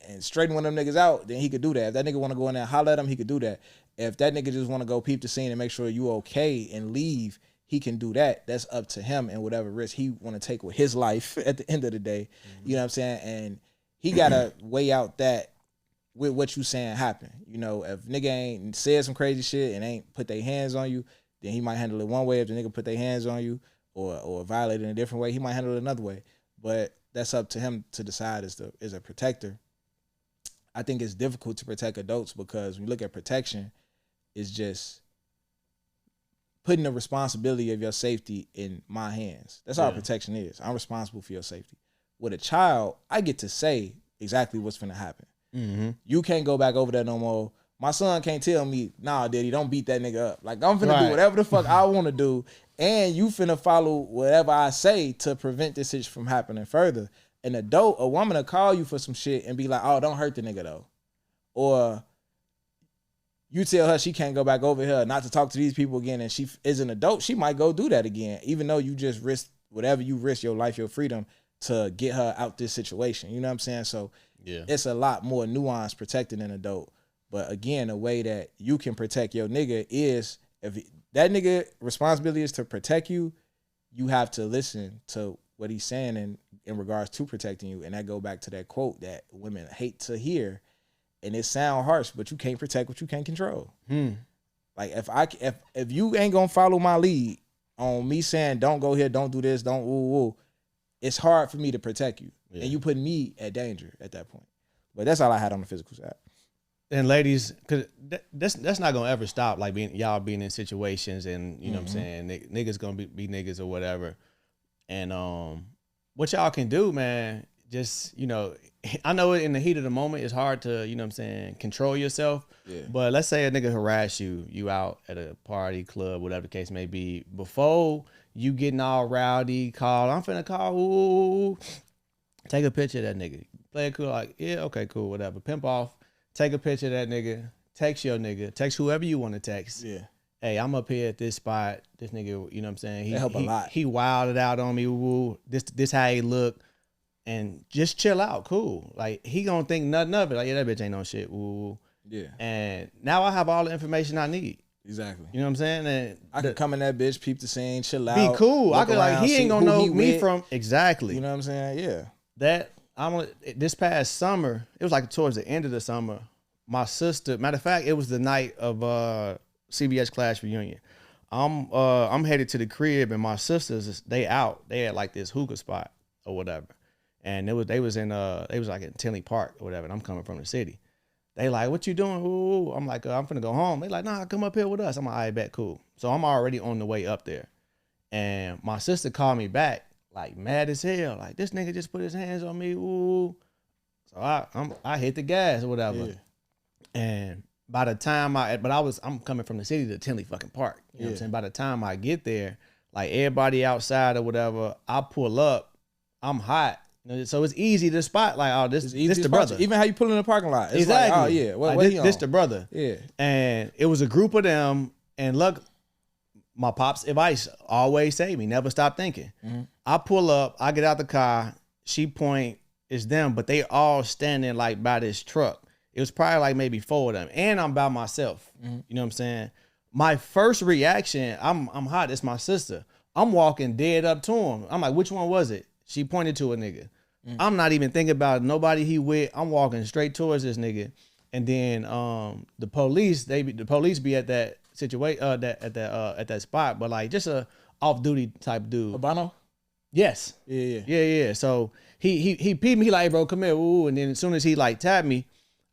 [SPEAKER 1] and straighten one of them niggas out, then he could do that. If that nigga want to go in there and holler at him, he could do that. If that nigga just want to go peep the scene and make sure you okay and leave, he can do that. That's up to him and whatever risk he want to take with his life at the end of the day. You know what I'm saying? And he got to weigh out that with what you saying happen. You know, if nigga ain't said some crazy shit and ain't put their hands on you, then he might handle it one way. If the nigga put their hands on you or violate in a different way, he might handle it another way. But that's up to him to decide as a protector. I think it's difficult to protect adults because when you look at protection, it's just putting the responsibility of your safety in my hands. That's all protection is. I'm responsible for your safety. With a child, I get to say exactly what's finna happen.
[SPEAKER 4] Mm-hmm.
[SPEAKER 1] You can't go back over there no more. My son can't tell me, nah, daddy, don't beat that nigga up. Like, I'm finna do whatever the fuck I want to do, and you finna follow whatever I say to prevent this shit from happening further. An adult, a woman will call you for some shit and be like, oh, don't hurt the nigga though. Or you tell her she can't go back over here, not to talk to these people again, and she is an adult, she might go do that again, even though you just risk whatever you risk, your life, your freedom, to get her out this situation. You know what I'm saying? So it's a lot more nuanced protecting an adult. But again, the way that you can protect your nigga is, if that nigga responsibility is to protect you, you have to listen to what he's saying in regards to protecting you. And that go back to that quote that women hate to hear. And it sound harsh, but you can't protect what you can't control. Like if you ain't gonna follow my lead on me saying don't go here, don't do this, don't woo, it's hard for me to protect you. And you put me at danger at that point. But that's all I had on the physical side.
[SPEAKER 4] And ladies, cause that's not gonna ever stop. Like y'all being in situations, and you know what I'm saying, niggas gonna be niggas or whatever. And what y'all can do, man, just, you know, I know in the heat of the moment it's hard to, you know what I'm saying, control yourself. Yeah. But let's say a nigga harass you out at a party, club, whatever the case may be. Before you getting all rowdy, I'm finna call. Ooh, take a picture of that nigga. Play it cool, like, yeah, okay, cool, whatever. Pimp off. Take a picture of that nigga, text your nigga, text whoever you want to text. Yeah. Hey, I'm up here at this spot. This nigga, you know what I'm saying? He help a lot. He wilded out on me. Woo. This how he look. And just chill out. Cool. Like, he gonna think nothing of it. Like, yeah, that bitch ain't no shit. Woo. Yeah. And now I have all the information I need.
[SPEAKER 1] Exactly.
[SPEAKER 4] You know what I'm saying? And
[SPEAKER 1] I can come in that bitch, peep the scene, chill out.
[SPEAKER 4] Be cool. I could, like, he ain't gonna know me from. Exactly.
[SPEAKER 1] You know what I'm saying? Yeah.
[SPEAKER 4] This past summer, it was like towards the end of the summer, my sister, matter of fact, it was the night of CBS Clash Reunion. I'm headed to the crib, and my sisters, they had like this hookah spot or whatever. And they was like in Tinley Park or whatever, and I'm coming from the city. They like, what you doing? Ooh. I'm like, I'm finna go home. They like, nah, come up here with us. I'm like, I bet, cool. So I'm already on the way up there. And my sister called me back, like mad as hell. Like, this nigga just put his hands on me. Ooh. So I hit the gas or whatever. Yeah. And by the time I'm coming from the city to Tinley fucking Park. You know what I'm saying? By the time I get there, like everybody outside or whatever, I pull up, I'm hot. So it's easy to spot, like, oh, this the brother.
[SPEAKER 1] Even how you pull in the parking lot. It's
[SPEAKER 4] exactly.
[SPEAKER 1] Like, oh yeah, what
[SPEAKER 4] this the brother.
[SPEAKER 1] Yeah.
[SPEAKER 4] And it was a group of them, and look, my pop's advice, always say me, never stop thinking. Mm-hmm. I pull up, I get out the car, she point, it's them, but they all standing like by this truck. It was probably like maybe 4 of them, and I'm by myself. Mm-hmm. You know what I'm saying? My first reaction, I'm hot, it's my sister. I'm walking dead up to him. I'm like, which one was it? She pointed to a nigga. Mm-hmm. I'm not even thinking about nobody he with. I'm walking straight towards this nigga. And then the police be at that situation, at that spot, but like just a off-duty type dude.
[SPEAKER 1] Urbano?
[SPEAKER 4] Yes. Yeah. So he peeped me, he like, hey, bro, come here. Ooh. And then as soon as he like tapped me,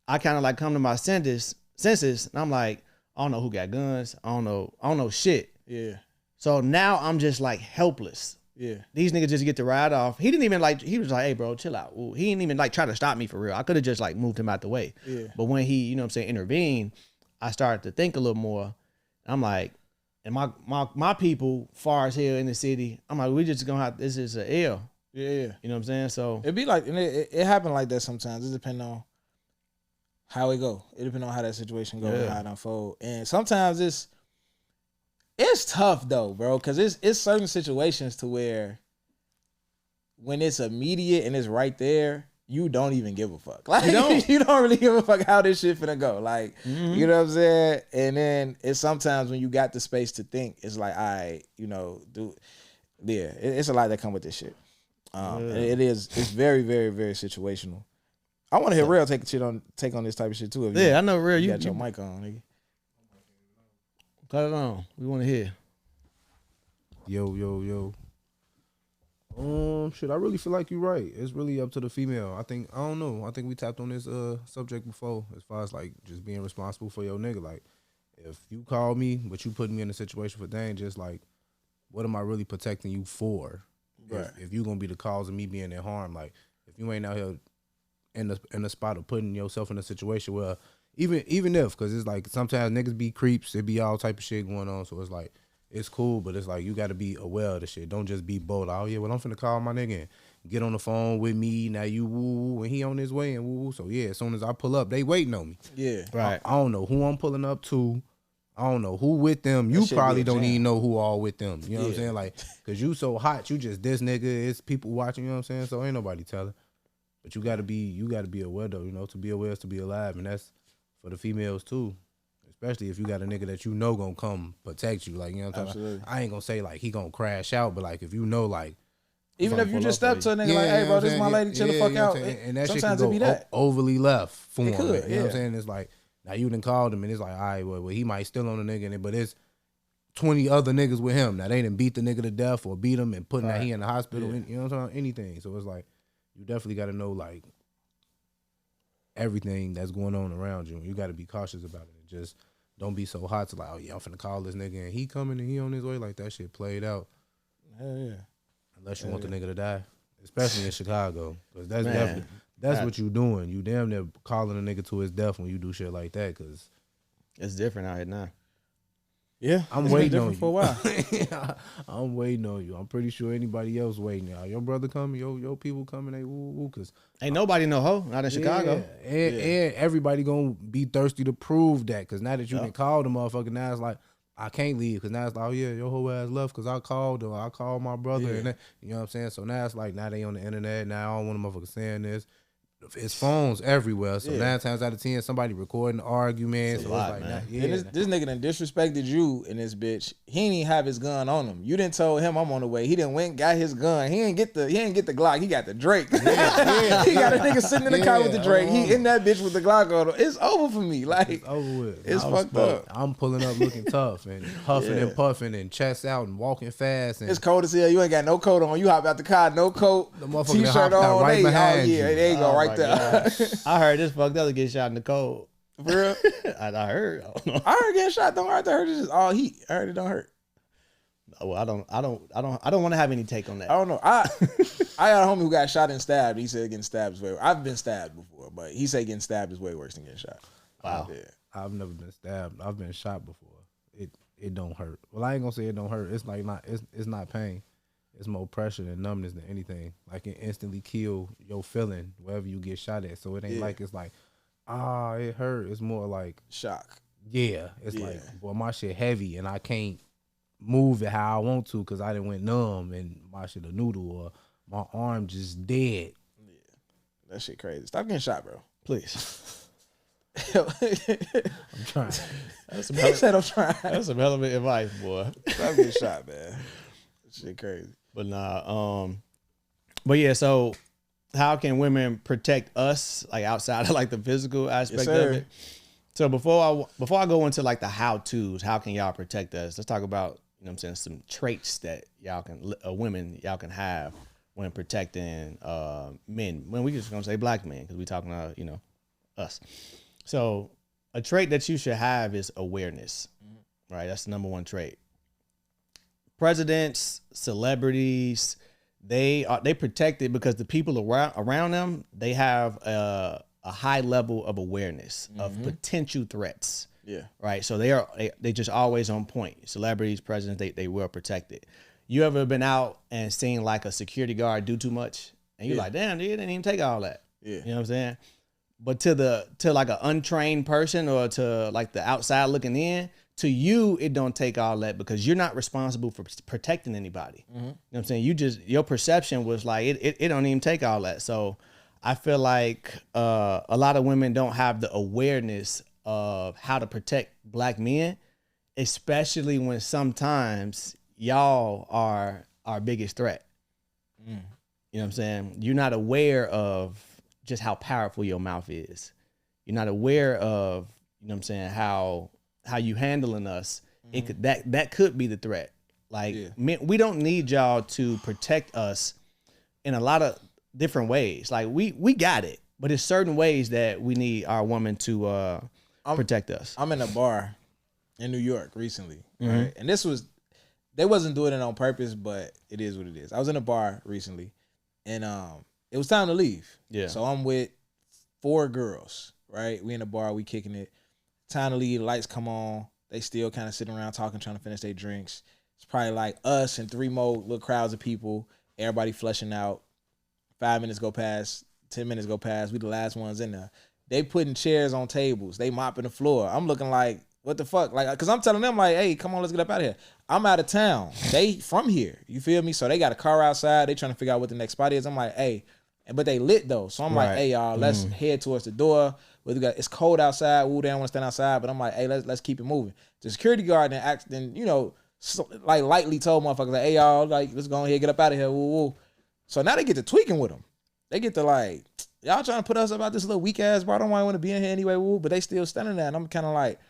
[SPEAKER 4] I kind of like come to my senses, and I'm like, I don't know who got guns. I don't know shit. Yeah. So now I'm just like helpless. Yeah. These niggas just get to ride off. He didn't even like, he was like, hey, bro, chill out. Ooh. He didn't even like try to stop me for real. I could have just like moved him out the way. Yeah. But when he, you know what I'm saying, intervened, I started to think a little more. I'm like, and my people far as hell in the city, I'm like, we just gonna have, this is an L. Yeah. You know what I'm saying? So
[SPEAKER 1] it be like, and it happen like that sometimes. It depends on how it go. It depends on how that situation goes and how it unfold. And sometimes it's tough though, bro, because it's certain situations to where when it's immediate and it's right there, you don't even give a fuck. Like, you don't really give a fuck how this shit finna go. Like, you know what I'm saying? And then it's sometimes when you got the space to think, it's like, all right, you know, it's a lot that come with this shit. It's very, very, very situational. I want to hear Real take on this type of shit too.
[SPEAKER 4] I know Real.
[SPEAKER 1] You got your mic on, nigga.
[SPEAKER 4] Cut it on. We want to hear.
[SPEAKER 6] Yo. Shit, I really feel like you're right. It's really up to the female. I don't know. I think we tapped on this subject before as far as like just being responsible for your nigga. Like, If you call me, but you put me in a situation for things, just like, what am I really protecting you for?
[SPEAKER 1] Right.
[SPEAKER 6] If you gonna be the cause of me being in harm, like if you ain't out here in the spot of putting yourself in a situation where even if, because it's like sometimes niggas be creeps, it be all type of shit going on, so it's like it's cool, but it's like you got to be aware of the shit. Don't just be bold. Oh yeah, well I'm finna call my nigga and get on the phone with me. Now you woo and he on his way and woo. So yeah, as soon as I pull up, they waiting on me.
[SPEAKER 1] Yeah,
[SPEAKER 4] Right.
[SPEAKER 6] I don't know who I'm pulling up to. I don't know who with them. You
[SPEAKER 1] shit
[SPEAKER 6] probably
[SPEAKER 1] be a
[SPEAKER 6] don't
[SPEAKER 1] jam.
[SPEAKER 6] even know who all with them. You know what I'm
[SPEAKER 1] Yeah.
[SPEAKER 6] saying? Like, cause you so hot, you just this nigga. It's people watching. You know what I'm saying? So ain't nobody telling. But you gotta be aware though. You know, to be aware is to be alive, and that's for the females too. Especially if you got a nigga that you know gonna come protect you. Like, you know what I'm talking about? I ain't gonna say like he gonna crash out, but like if you know like.
[SPEAKER 1] even if you just
[SPEAKER 4] pull up
[SPEAKER 1] step to a nigga like, hey, bro, this is my lady, chill the fuck out.
[SPEAKER 6] And that shit
[SPEAKER 1] Sometimes
[SPEAKER 6] can
[SPEAKER 1] it be
[SPEAKER 6] go
[SPEAKER 1] that.
[SPEAKER 6] overly left for him.
[SPEAKER 1] It could,
[SPEAKER 6] You know what
[SPEAKER 1] yeah.
[SPEAKER 6] I'm saying? It's like, now you done called him and it's like, all right, well he might still on the nigga, but it's 20 other niggas with him. Now they done beat the nigga to death or beat him and putting that he in the hospital.
[SPEAKER 1] Yeah.
[SPEAKER 6] You know what I'm saying? Anything. So it's like, you definitely got to know like everything that's going on around you. You got to be cautious about it. Just don't be so hot to like, oh yeah, I'm finna call this nigga and he coming and he on his way. Like that shit played out.
[SPEAKER 1] Hell yeah.
[SPEAKER 6] Unless you want the nigga to die, especially in Chicago, because that's
[SPEAKER 4] Man,
[SPEAKER 6] definitely that's what you doing. You damn near calling a nigga to his death when you do shit like that. Because
[SPEAKER 4] It's different out here now.
[SPEAKER 1] Yeah,
[SPEAKER 6] I'm
[SPEAKER 1] it's been
[SPEAKER 6] waiting on
[SPEAKER 1] different for a while.
[SPEAKER 6] I'm waiting on you. I'm pretty sure anybody else waiting. Y'all, your brother coming, your people coming. They woo woo. Cause
[SPEAKER 4] Ain't nobody no hoe, not in Chicago.
[SPEAKER 6] and everybody gonna be thirsty to prove that. Cause now that you can call the motherfucker, now it's like I can't leave. Cause now it's like, oh yeah, your whole ass left. Cause I called her. I called my brother. And that, you know what I'm saying. So now it's like now they on the internet. Now I don't want a motherfucker saying this. It's phones everywhere. So 9 times out of 10, somebody recording the argument. So
[SPEAKER 4] lot,
[SPEAKER 6] it's like,
[SPEAKER 4] man.
[SPEAKER 6] nah,
[SPEAKER 1] And this nigga done disrespected you and this bitch. He ain't even have his gun on him. You didn't told him I'm on the way. He done went and got his gun. He ain't get the Glock. He got the Drake. He got a nigga sitting in the car with the Drake. He in that bitch with the Glock on him. It's over for me. Like
[SPEAKER 6] it's over with.
[SPEAKER 1] it's fucked up.
[SPEAKER 6] I'm pulling up looking tough and huffing and puffing and chest out and walking fast. And
[SPEAKER 1] It's cold as hell. You ain't got no coat on. You hop out the car, no coat,
[SPEAKER 6] The motherfucker that
[SPEAKER 1] t-shirt
[SPEAKER 6] hopped out
[SPEAKER 1] on.
[SPEAKER 6] right
[SPEAKER 1] They,
[SPEAKER 6] behind you.
[SPEAKER 1] there you go,
[SPEAKER 4] Oh
[SPEAKER 1] right
[SPEAKER 4] my
[SPEAKER 1] there.
[SPEAKER 4] I heard this fucked up to get shot in the cold.
[SPEAKER 1] For real?
[SPEAKER 4] I heard. I don't know.
[SPEAKER 1] I heard getting shot don't hurt. I heard it's just all heat. I heard it don't hurt.
[SPEAKER 4] Well, I don't want to have any take on that.
[SPEAKER 1] I don't know. I got a homie who got shot and stabbed. He said getting stabbed is way worse. I've been stabbed before, but he said getting stabbed is way worse than getting shot.
[SPEAKER 4] Wow.
[SPEAKER 1] Yeah.
[SPEAKER 6] I've never been stabbed. I've been shot before. It don't hurt. Well, I ain't gonna say it don't hurt. It's like it's not pain. It's more pressure and numbness than anything. Like it instantly kill your feeling wherever you get shot at. So it ain't like it's like, it hurt. It's more like
[SPEAKER 1] Shock.
[SPEAKER 6] yeah. It's like, boy, my shit heavy and I can't move it how I want to because I done went numb and my shit a noodle or my arm just dead.
[SPEAKER 1] That shit crazy. Stop getting shot, bro.
[SPEAKER 4] Please.
[SPEAKER 6] I'm trying.
[SPEAKER 1] He said I'm trying.
[SPEAKER 4] That's some hell of advice, boy.
[SPEAKER 1] Stop getting shot, man. That shit crazy.
[SPEAKER 4] But nah, but yeah, so how can women protect us like outside of like the physical aspect of
[SPEAKER 1] sir.
[SPEAKER 4] it? So before I go into like the how-tos, how can y'all protect us? Let's talk about, you know what I'm saying, some traits that y'all can women y'all can have when protecting men. When we just gonna say black men because we talking about, you know, us. So a trait that you should have is awareness. Right? That's the number one trait. Presidents, celebrities, they protect it because the people around them, they have a high level of awareness of potential threats.
[SPEAKER 1] Yeah.
[SPEAKER 4] Right. So they just always on point. Celebrities, presidents, they will protect it. You ever been out and seen like a security guard do too much, and you're like, damn, dude, they didn't even take all that.
[SPEAKER 1] Yeah.
[SPEAKER 4] You know what I'm saying? But to like an untrained person or to like the outside looking in, to you, it don't take all that because you're not responsible for protecting anybody. You know what I'm saying? Your perception was like, it don't even take all that. So I feel like a lot of women don't have the awareness of how to protect black men, especially when sometimes y'all are our biggest threat. You know what I'm saying? You're not aware of just how powerful your mouth is. You're not aware of, you know what I'm saying, how you handling us. It could that could be the threat. Like men, we don't need y'all to protect us in a lot of different ways. Like we got it, but there's certain ways that we need our woman to protect us.
[SPEAKER 1] I'm in a bar in New York recently, right? And they wasn't doing it on purpose, but it is what it is. I was in a bar recently, and it was time to leave.
[SPEAKER 4] Yeah.
[SPEAKER 1] So I'm with 4 girls, right? We in the bar, we kicking it. Time to leave, lights come on. They still kind of sitting around talking, trying to finish their drinks. It's probably like us and 3 more little crowds of people. Everybody flushing out. 5 minutes go past, 10 minutes go past. We the last ones in there. They putting chairs on tables. They mopping the floor. I'm looking like, what the fuck? Like, because I'm telling them, like, hey, come on, let's get up out of here. I'm out of town. They from here. You feel me? So they got a car outside. They trying to figure out what the next spot is. I'm like, hey, but they lit though. So I'm like, hey, y'all, let's head towards the door. It's cold outside. Ooh, they don't want to stand outside. But I'm like, hey, let's keep it moving. The security guard then like lightly told motherfuckers, like, hey, y'all, like, let's go ahead, get up out of here. Woo, woo. So now they get to tweaking with them. They get to like, y'all trying to put us about this little weak ass bar. I don't want to be in here anyway, woo. But they still standing there. And I'm kind of like,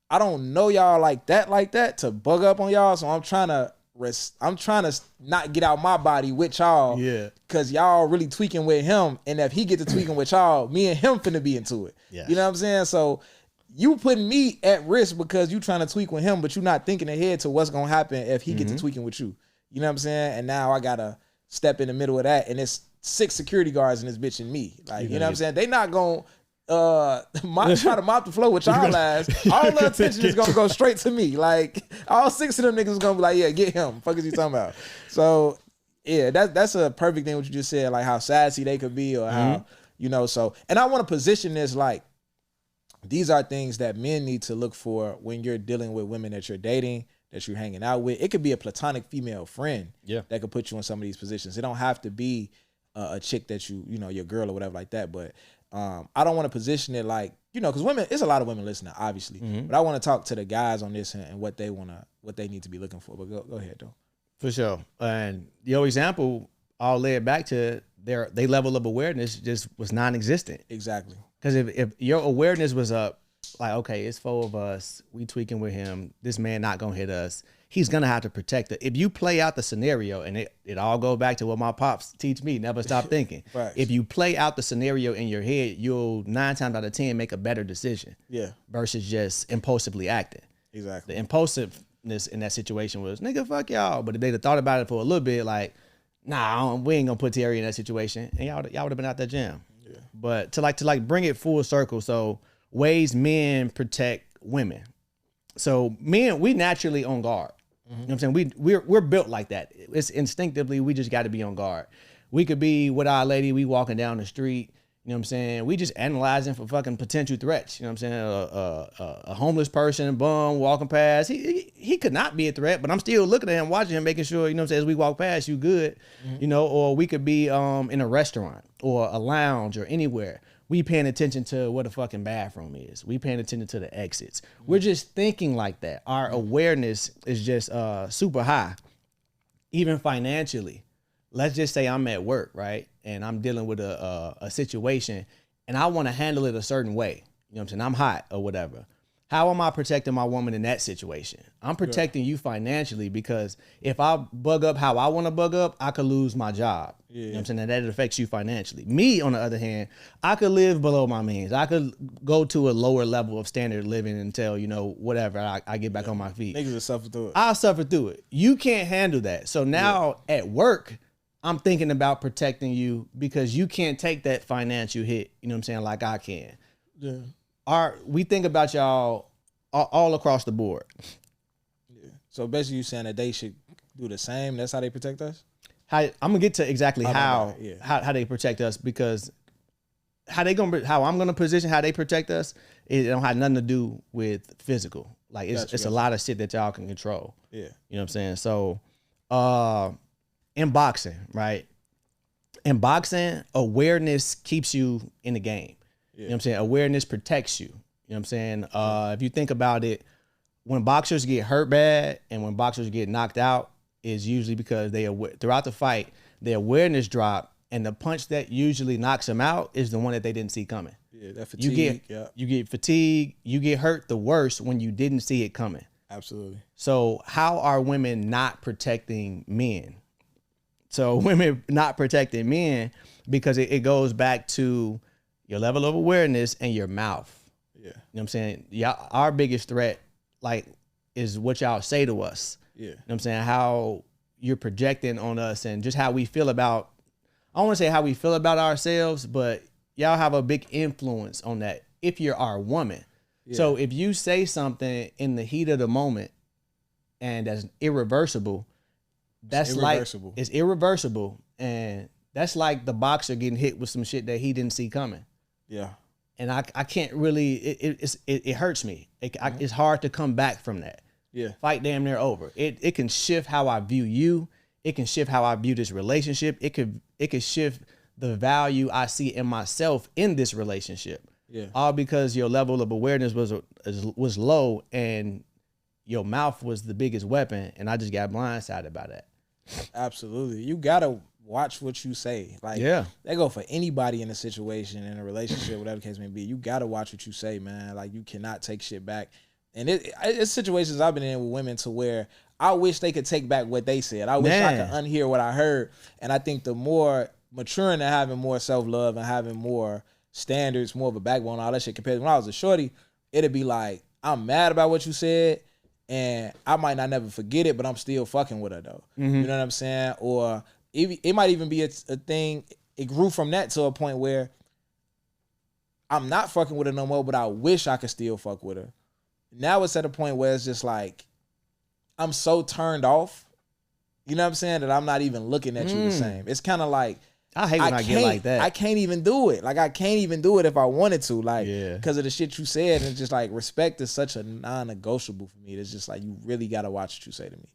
[SPEAKER 1] I don't know y'all like that to bug up on y'all. So I'm trying to not get out my body with y'all.
[SPEAKER 4] Yeah.
[SPEAKER 1] Cause y'all really tweaking with him. And if he get to tweaking with y'all, me and him finna be into it.
[SPEAKER 4] Yes.
[SPEAKER 1] You know what I'm saying? So you putting me at risk because you trying to tweak with him, but you not thinking ahead to what's gonna happen if he get to tweaking with you. You know what I'm saying? And now I gotta step in the middle of that. And it's 6 security guards in this bitch and me. Like, you know what I'm saying? They not gonna try to mop the floor with y'all ass. All the attention is gonna go straight to me. Like, all 6 of them niggas is gonna be like, yeah, get him. Fuck is you talking about? So yeah, that's a perfect thing what you just said, like how sassy they could be or how, you know, so, and I want to position this like these are things that men need to look for when you're dealing with women that you're dating, that you're hanging out with. It could be a platonic female friend that could put you in some of these positions. It don't have to be a chick that you know, your girl or whatever like that. But I don't want to position it like, you know, because women, it's a lot of women listening, obviously. But I want to talk to the guys on this and what they need to be looking for. But go ahead though.
[SPEAKER 4] For sure. And your example, I'll lay it back to their level of awareness just was non-existent.
[SPEAKER 1] Exactly.
[SPEAKER 4] Because if your awareness was up, like, okay, it's 4 of us, we tweaking with him, this man not gonna hit us, he's gonna have to protect it. If you play out the scenario, and it all goes back to what my pops teach me, never stop thinking.
[SPEAKER 1] Right.
[SPEAKER 4] If you play out the scenario in your head, you'll 9 times out of 10 make a better decision.
[SPEAKER 1] Yeah.
[SPEAKER 4] Versus just impulsively acting.
[SPEAKER 1] Exactly.
[SPEAKER 4] The impulsiveness in that situation was, nigga, fuck y'all. But if they'd have thought about it for a little bit, like, nah, we ain't gonna put Terry in that situation, and y'all would have been out that jam. Yeah. But to bring it full circle, so ways men protect women. So men, we naturally on guard. You know what I'm saying? We're built like that. It's instinctively, we just got to be on guard. We could be with our lady, we walking down the street, you know what I'm saying? We just analyzing for fucking potential threats. You know what I'm saying? A homeless person, bum, walking past. He could not be a threat, but I'm still looking at him, watching him, making sure, you know what I'm saying, as we walk past, you good. You know, or we could be in a restaurant or a lounge or anywhere. We paying attention to what a fucking bathroom is. We paying attention to the exits. We're just thinking like that. Our awareness is just super high, even financially. Let's just say I'm at work, right? And I'm dealing with a situation and I want to handle it a certain way. You know what I'm saying? I'm hot or whatever. How am I protecting my woman in that situation? I'm protecting you financially because if I bug up how I want to bug up, I could lose my job. Yeah. You know what I'm saying? And that affects you financially. Me, on the other hand, I could live below my means. I could go to a lower level of standard living until, you know, whatever, I get back on my feet.
[SPEAKER 1] Niggas will suffer through it.
[SPEAKER 4] I'll suffer through it. You can't handle that. So now at work, I'm thinking about protecting you because you can't take that financial hit, you know what I'm saying, like I can.
[SPEAKER 1] Yeah.
[SPEAKER 4] We think about y'all all across the board.
[SPEAKER 1] Yeah. So basically you saying that they should do the same? That's how they protect us?
[SPEAKER 4] I'm gonna get to exactly how they protect us, because how I'm gonna position how they protect us, it don't have nothing to do with physical. Like it's a lot of shit that y'all can control. Yeah. You know what I'm saying? So in boxing, right? In boxing, awareness keeps you in the game. Yeah. You know what I'm saying? Awareness protects you. You know what I'm saying? If you think about it, when boxers get hurt bad and when boxers get knocked out, is usually because throughout the fight, their awareness drop, and the punch that usually knocks them out is the one that they didn't see coming.
[SPEAKER 1] Yeah, that fatigue.
[SPEAKER 4] You get fatigue. You get hurt the worst when you didn't see it coming.
[SPEAKER 1] Absolutely.
[SPEAKER 4] So how are women not protecting men? So women not protecting men because it goes back to your level of awareness and your mouth. Yeah. You know what I'm saying? Yeah, our biggest threat, like is what y'all say to us.
[SPEAKER 1] Yeah.
[SPEAKER 4] You know what I'm saying? How you're projecting on us and just how we feel about, I don't want to say how we feel about ourselves, but y'all have a big influence on that if you're our woman. Yeah. So if you say something in the heat of the moment and that's irreversible, it's irreversible. And that's like the boxer getting hit with some shit that he didn't see coming.
[SPEAKER 1] Yeah.
[SPEAKER 4] And I can't really, it hurts me. It's hard to come back from that.
[SPEAKER 1] Yeah.
[SPEAKER 4] Fight damn near over. It can shift how I view you. It can shift how I view this relationship. It could shift the value I see in myself in this relationship.
[SPEAKER 1] Yeah.
[SPEAKER 4] All because your level of awareness was low and your mouth was the biggest weapon, and I just got blindsided by that.
[SPEAKER 1] Absolutely. You gotta watch what you say. Like,
[SPEAKER 4] yeah,
[SPEAKER 1] they go for anybody in a situation, in a relationship, whatever the case may be. You gotta watch what you say, man. Like, you cannot take shit back. And it's situations I've been in with women to where I wish they could take back what they said. I wish I could unhear what I heard. And I think the more maturing and having more self-love and having more standards, more of a backbone, all that shit, compared to when I was a shorty, it'd be like, I'm mad about what you said, and I might not never forget it, but I'm still fucking with her though. Mm-hmm. You know what I'm saying? Or it might even be a thing, it grew from that to a point where I'm not fucking with her no more, but I wish I could still fuck with her. Now it's at a point where it's just like, I'm so turned off, you know what I'm saying, that I'm not even looking at you the same. It's kind of like,
[SPEAKER 4] I hate when I get like that.
[SPEAKER 1] I can't even do it. Like, I can't even do it if I wanted to. Like, because of the shit you said. And it's just like, respect is such a non-negotiable for me. It's just like, you really got to watch what you say to me.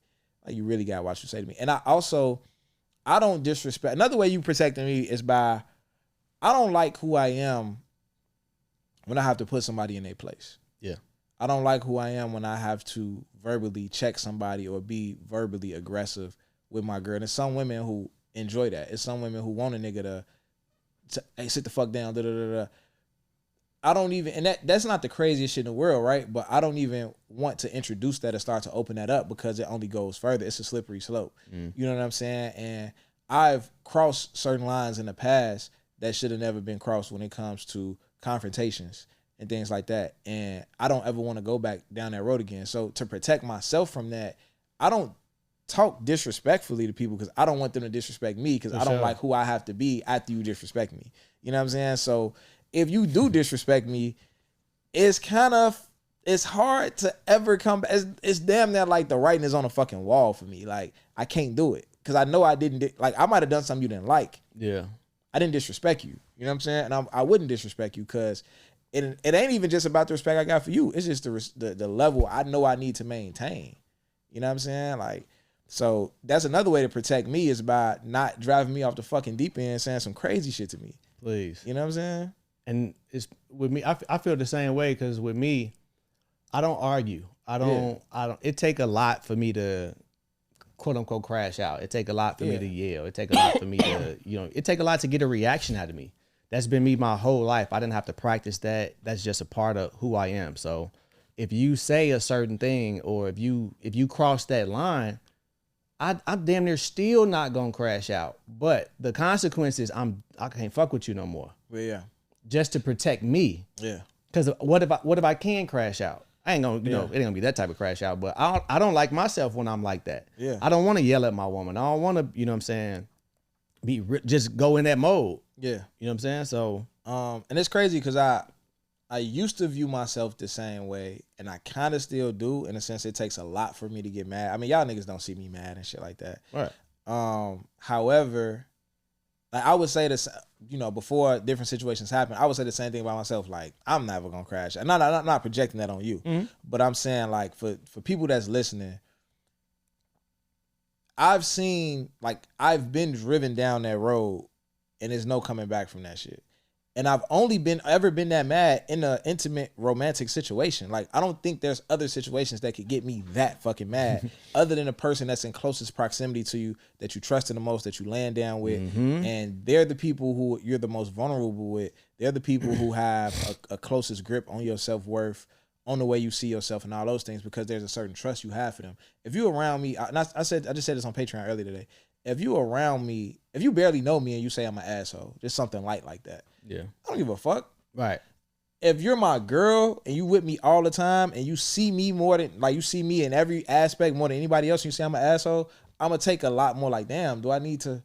[SPEAKER 1] Like, you really got to watch what you say to me. And I don't disrespect. Another way you protecting me is by, I don't like who I am when I have to put somebody in their place.
[SPEAKER 4] Yeah.
[SPEAKER 1] I don't like who I am when I have to verbally check somebody or be verbally aggressive with my girl. And there's some women who enjoy that. It's some women who want a nigga to hey, sit the fuck down, da-da-da-da. I don't even, and that's not the craziest shit in the world, right? But I don't even want to introduce that or start to open that up because it only goes further. It's a slippery slope. You know what I'm saying? And I've crossed certain lines in the past that should have never been crossed when it comes to confrontations and things like that. And I don't ever want to go back down that road again. So to protect myself from that, I don't talk disrespectfully to people because I don't want them to disrespect me because I don't like who I have to be after you disrespect me. You know what I'm saying? So if you do disrespect me, it's hard to ever come back. It's damn near like the writing is on a fucking wall for me. Like, I can't do it because I know I didn't, like, I might have done something you didn't like.
[SPEAKER 4] Yeah.
[SPEAKER 1] I didn't disrespect you. You know what I'm saying? And I wouldn't disrespect you because it ain't even just about the respect I got for you. It's just the level I know I need to maintain. You know what I'm saying? Like, so that's another way to protect me is by not driving me off the fucking deep end and saying some crazy shit to me.
[SPEAKER 4] Please.
[SPEAKER 1] You know what I'm saying?
[SPEAKER 4] And it's with me, I feel the same way because with me, I don't argue. I don't, it take a lot for me to quote unquote crash out. It take a lot for me to yell. It take a lot for me to, it take a lot to get a reaction out of me. That's been me my whole life. I didn't have to practice that. That's just a part of who I am. So if you say a certain thing or if you cross that line, I'm damn near still not gonna crash out. But the consequences, I can't fuck with you no more.
[SPEAKER 1] Well, yeah.
[SPEAKER 4] Just to protect me.
[SPEAKER 1] Yeah.
[SPEAKER 4] Because what if I can crash out? I ain't gonna, it ain't gonna be that type of crash out. But I don't like myself when I'm like that.
[SPEAKER 1] Yeah.
[SPEAKER 4] I don't want to yell at my woman. I don't want to, you know what I'm saying, just go in that mode.
[SPEAKER 1] Yeah.
[SPEAKER 4] You know what I'm saying? So,
[SPEAKER 1] and it's crazy because I used to view myself the same way, and I kind of still do. In a sense, it takes a lot for me to get mad. I mean, y'all niggas don't see me mad and shit like that.
[SPEAKER 4] Right.
[SPEAKER 1] However, like I would say this, before different situations happen, I would say the same thing about myself. Like, I'm never gonna crash. I'm not projecting that on you, but I'm saying like for people that's listening, I've been driven down that road, and there's no coming back from that shit. And I've only ever been that mad in an intimate romantic situation. Like, I don't think there's other situations that could get me that fucking mad other than a person that's in closest proximity to you, that you trust the most, that you land down with. And they're the people who you're the most vulnerable with. They're the people who have a closest grip on your self-worth, on the way you see yourself and all those things, because there's a certain trust you have for them. If you're around me, I just said this on Patreon earlier today. If you around me, if you barely know me and you say I'm an asshole, just something light like that.
[SPEAKER 4] Yeah.
[SPEAKER 1] I don't give a fuck.
[SPEAKER 4] Right.
[SPEAKER 1] if you're my girl and you with me all the time and you see me more than like you see me in every aspect more than anybody else, you say I'm an asshole, I'm gonna take a lot more like, damn, do I need to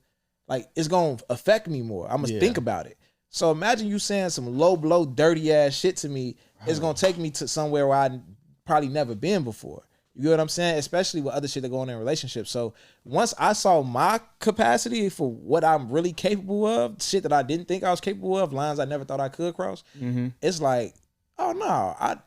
[SPEAKER 1] like it's gonna affect me more. I'm gonna think about it. So imagine you saying some low blow, dirty ass shit to me. It's gonna take me to somewhere where I probably never been before. You get what I'm saying? Especially with other shit that go on in relationships. So once I saw my capacity for what I'm really capable of, shit that I didn't think I was capable of, lines I never thought I could cross, it's like, oh no,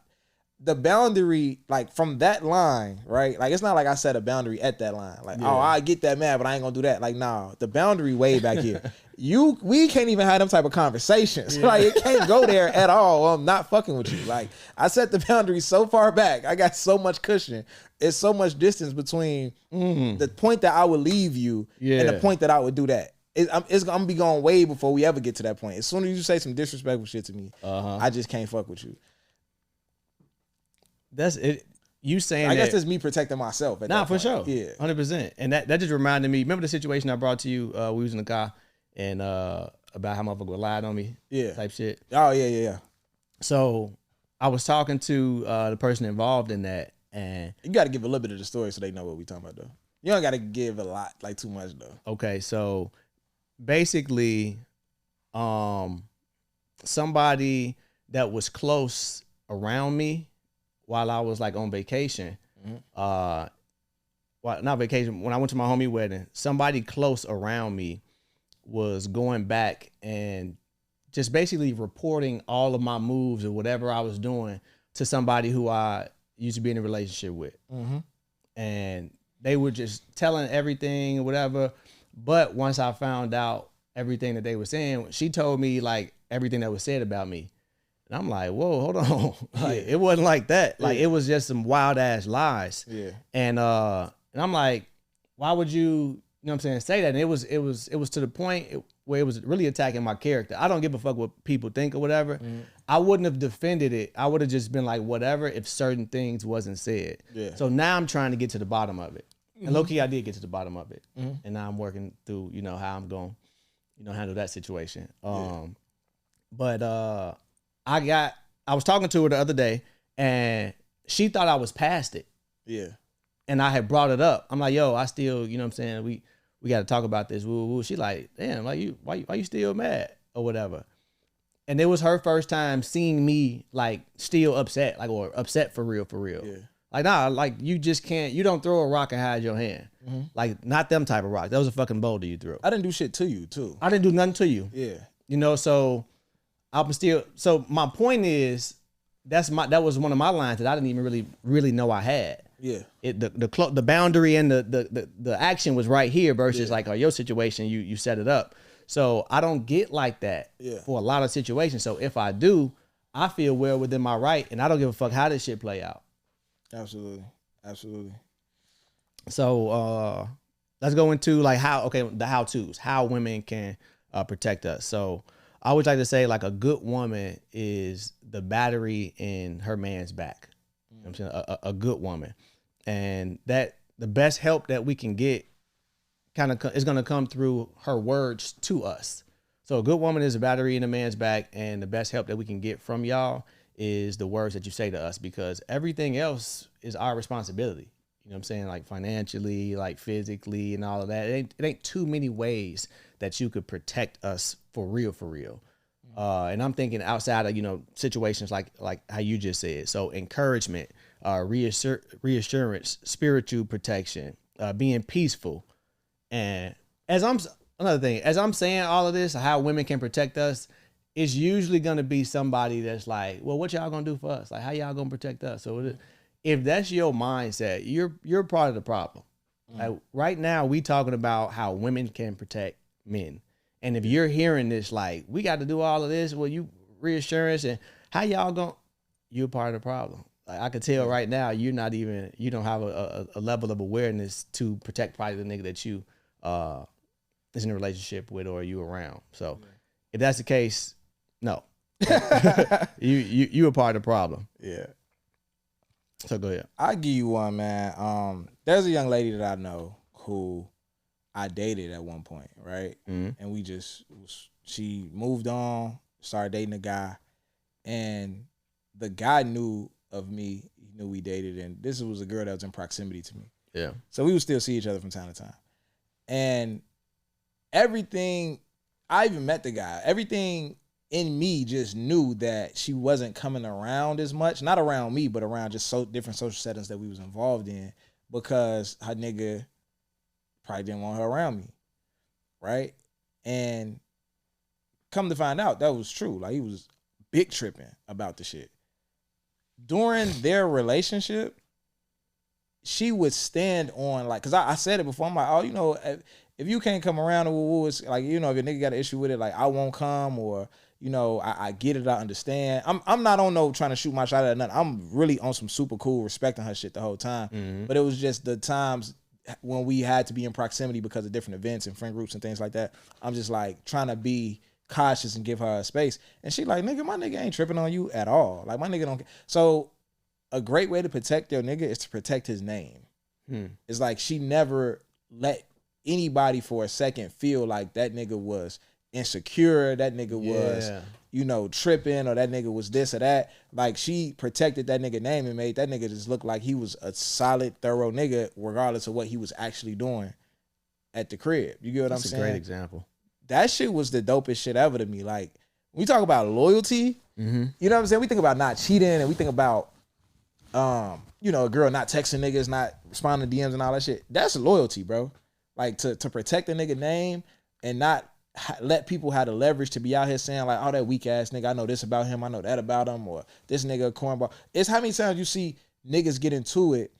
[SPEAKER 1] the boundary, like from that line, right? Like it's not like I set a boundary at that line. Like, oh, I get that mad, but I ain't gonna do that. Like, nah, the boundary way back here. We can't even have them type of conversations. Like it can't go there at all. I'm not fucking with you. Like I set the boundary so far back. I got so much cushion. It's so much distance between the point that I would leave you and the point that I would do that. It's gonna be going way before we ever get to that point. As soon as you say some disrespectful shit to me, I just can't fuck with you.
[SPEAKER 4] That's it. You saying
[SPEAKER 1] I guess it's me protecting myself.
[SPEAKER 4] Nah, for sure.
[SPEAKER 1] Yeah.
[SPEAKER 4] 100%. And that just reminded me, remember the situation I brought to you? We was in the car and about how motherfucker lied on me. Yeah. Type shit.
[SPEAKER 1] Oh, yeah.
[SPEAKER 4] So I was talking to the person involved in that, and
[SPEAKER 1] you gotta give a little bit of the story so they know what we talking about though. You don't gotta give a lot, like too much though.
[SPEAKER 4] Okay, so basically, somebody that was close around me while I was like on vacation, well, not vacation, when I went to my homie wedding, somebody close around me was going back and just basically reporting all of my moves or whatever I was doing to somebody who I used to be in a relationship with. And they were just telling everything or whatever. But once I found out everything that they were saying, she told me like everything that was said about me. And I'm like, whoa, hold on. Like, it wasn't like that. Like, it was just some wild ass lies. Yeah. And I'm like, why would you know what I'm saying, say that? And it was to the point where it was really attacking my character. I don't give a fuck what people think or whatever. I wouldn't have defended it. I would have just been like, whatever, if certain things wasn't said. Yeah. So now I'm trying to get to the bottom of it. And low-key, I did get to the bottom of it. And now I'm working through, you know, how I'm going to, handle that situation. But I was talking to her the other day, and she thought I was past it. Yeah. And I had brought it up. I'm like, yo, I still, you know what I'm saying? We got to talk about this. Woo, woo. She like, damn, like why you still mad or whatever? And it was her first time seeing me like still upset, like, or upset for real. Yeah. Like, nah, like you just can't, you don't throw a rock and hide your hand. Like, not them type of rock. That was a fucking boulder you threw.
[SPEAKER 1] I didn't do shit to you too.
[SPEAKER 4] I didn't do nothing to you.
[SPEAKER 1] Yeah.
[SPEAKER 4] You know, so I'm still, so my point is, that was one of my lines that I didn't even really know I had. Yeah. The boundary and the action was right here versus like, your situation, you set it up. So I don't get like that for a lot of situations. So if I do, I feel well within my right, and I don't give a fuck how this shit play out.
[SPEAKER 1] Absolutely.
[SPEAKER 4] So let's go into like the how-tos, how women can protect us. So I always like to say, like, a good woman is the battery in her man's back. You know what I'm saying? A good woman. And that the best help that we can get is going to come through her words to us. So a good woman is a battery in a man's back, and the best help that we can get from y'all is the words that you say to us, because everything else is our responsibility. You know what I'm saying? Like financially, like physically, and all of that. It ain't too many ways that you could protect us for real. And I'm thinking outside of, situations like how you just said. So encouragement, reassurance, spiritual protection, being peaceful. And as I'm saying all of this, how women can protect us, it's usually going to be somebody that's like, well, what y'all going to do for us? Like, how y'all going to protect us? So if that's your mindset, you're part of the problem. Like, right now, we talking about how women can protect men. And if you're hearing this, like, we got to do all of this, well, you reassurance and how y'all going, you're part of the problem. Like, I could tell right now, you don't have a level of awareness to protect probably the nigga that you is in a relationship with or you around. So if that's the case, no, you a part of the problem.
[SPEAKER 1] Yeah.
[SPEAKER 4] So go ahead.
[SPEAKER 1] I'll give you one, man. There's a young lady that I know who I dated at one point, right? And she moved on, started dating a guy, and the guy knew of me. He knew we dated, and this was a girl that was in proximity to me.
[SPEAKER 4] Yeah.
[SPEAKER 1] So we would still see each other from time to time. And everything, I even met the guy, everything in me just knew that she wasn't coming around as much, not around me, but around just so different social settings that we was involved in, because her nigga probably didn't want her around me, right? And come to find out, that was true. Like, he was big tripping about the shit. During their relationship, she would stand on, like, because I said it before, I'm like, oh, you know, if you can't come around, it's like, you know, if your nigga got an issue with it, like, I won't come, or, you know, I get it, I understand. I'm not on no trying to shoot my shot at nothing. I'm really on some super cool, respecting her shit the whole time. Mm-hmm. But it was just the times when we had to be in proximity because of different events and friend groups and things like that. I'm just like trying to be cautious and give her a space. And she like, nigga, my nigga ain't tripping on you at all. Like, my nigga don't. So a great way to protect your nigga is to protect his name. It's like she never let anybody for a second feel like that nigga was insecure, that nigga was, you know, tripping, or that nigga was this or that. Like, she protected that nigga name and made that nigga just look like he was a solid, thorough nigga, regardless of what he was actually doing at the crib. You get what I'm saying?
[SPEAKER 4] That's a great example.
[SPEAKER 1] That shit was the dopest shit ever to me. Like, when we talk about loyalty, you know what I'm saying? We think about not cheating, and we think about, you know, a girl not texting niggas, not responding to DMs and all that shit. That's loyalty, bro. Like, to protect a nigga name and not let people have the leverage to be out here saying like, oh, that weak ass nigga, I know this about him, I know that about him, or this nigga a cornball. It's how many times you see niggas get into it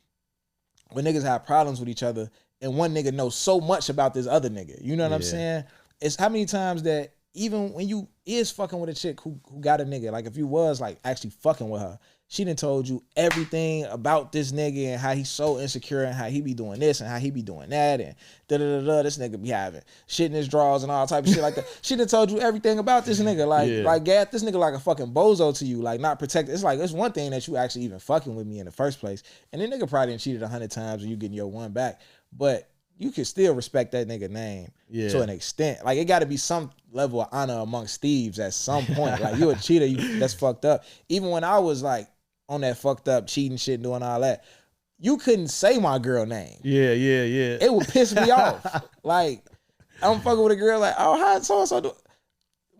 [SPEAKER 1] when niggas have problems with each other, and one nigga knows so much about this other nigga. You know what I'm saying? It's how many times that even when you is fucking with a chick who got a nigga, like if you was like actually fucking with her, she done told you everything about this nigga and how he's so insecure and how he be doing this and how he be doing that and da-da-da-da, this nigga be having shit in his drawers and all type of shit like that. She done told you everything about this nigga. Like Gath, this nigga like a fucking bozo to you, like not protected. It's like, it's one thing that you actually even fucking with me in the first place. And then nigga probably done cheated 100 times and you getting your one back. But you can still respect that nigga name to an extent. Like, it got to be some level of honor amongst thieves at some point. Like, you a cheater, that's fucked up. Even when I was like on that fucked up cheating shit and doing all that, you couldn't say my girl name. Yeah. It would piss me off. Like, I'm fucking with a girl like, oh, how so-and-so do?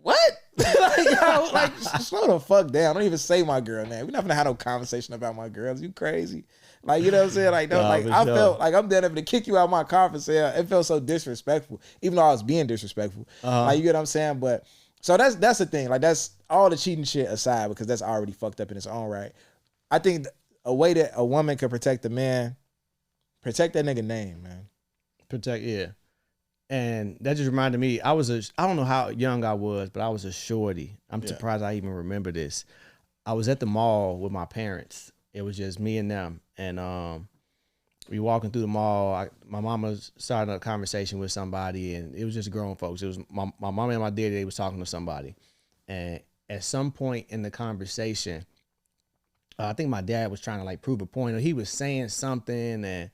[SPEAKER 1] What? like, slow the fuck down. Don't even say my girl name. We're not gonna have no conversation about my girls. You crazy? Like, you know what I'm saying? Like, no, like I felt like I'm dead able to kick you out of my conference. It felt so disrespectful, even though I was being disrespectful. Like, you get what I'm saying? But so that's the thing. Like, that's all the cheating shit aside, because that's already fucked up in its own right. I think a way that a woman could protect a man, protect that nigga name, man.
[SPEAKER 4] And that just reminded me, I don't know how young I was, but I was a shorty. I'm surprised I even remember this. I was at the mall with my parents. It was just me and them. And we walking through the mall. My mama started a conversation with somebody, and it was just grown folks. It was my mama and my daddy. They was talking to somebody. And at some point in the conversation, I think my dad was trying to like prove a point, or he was saying something, and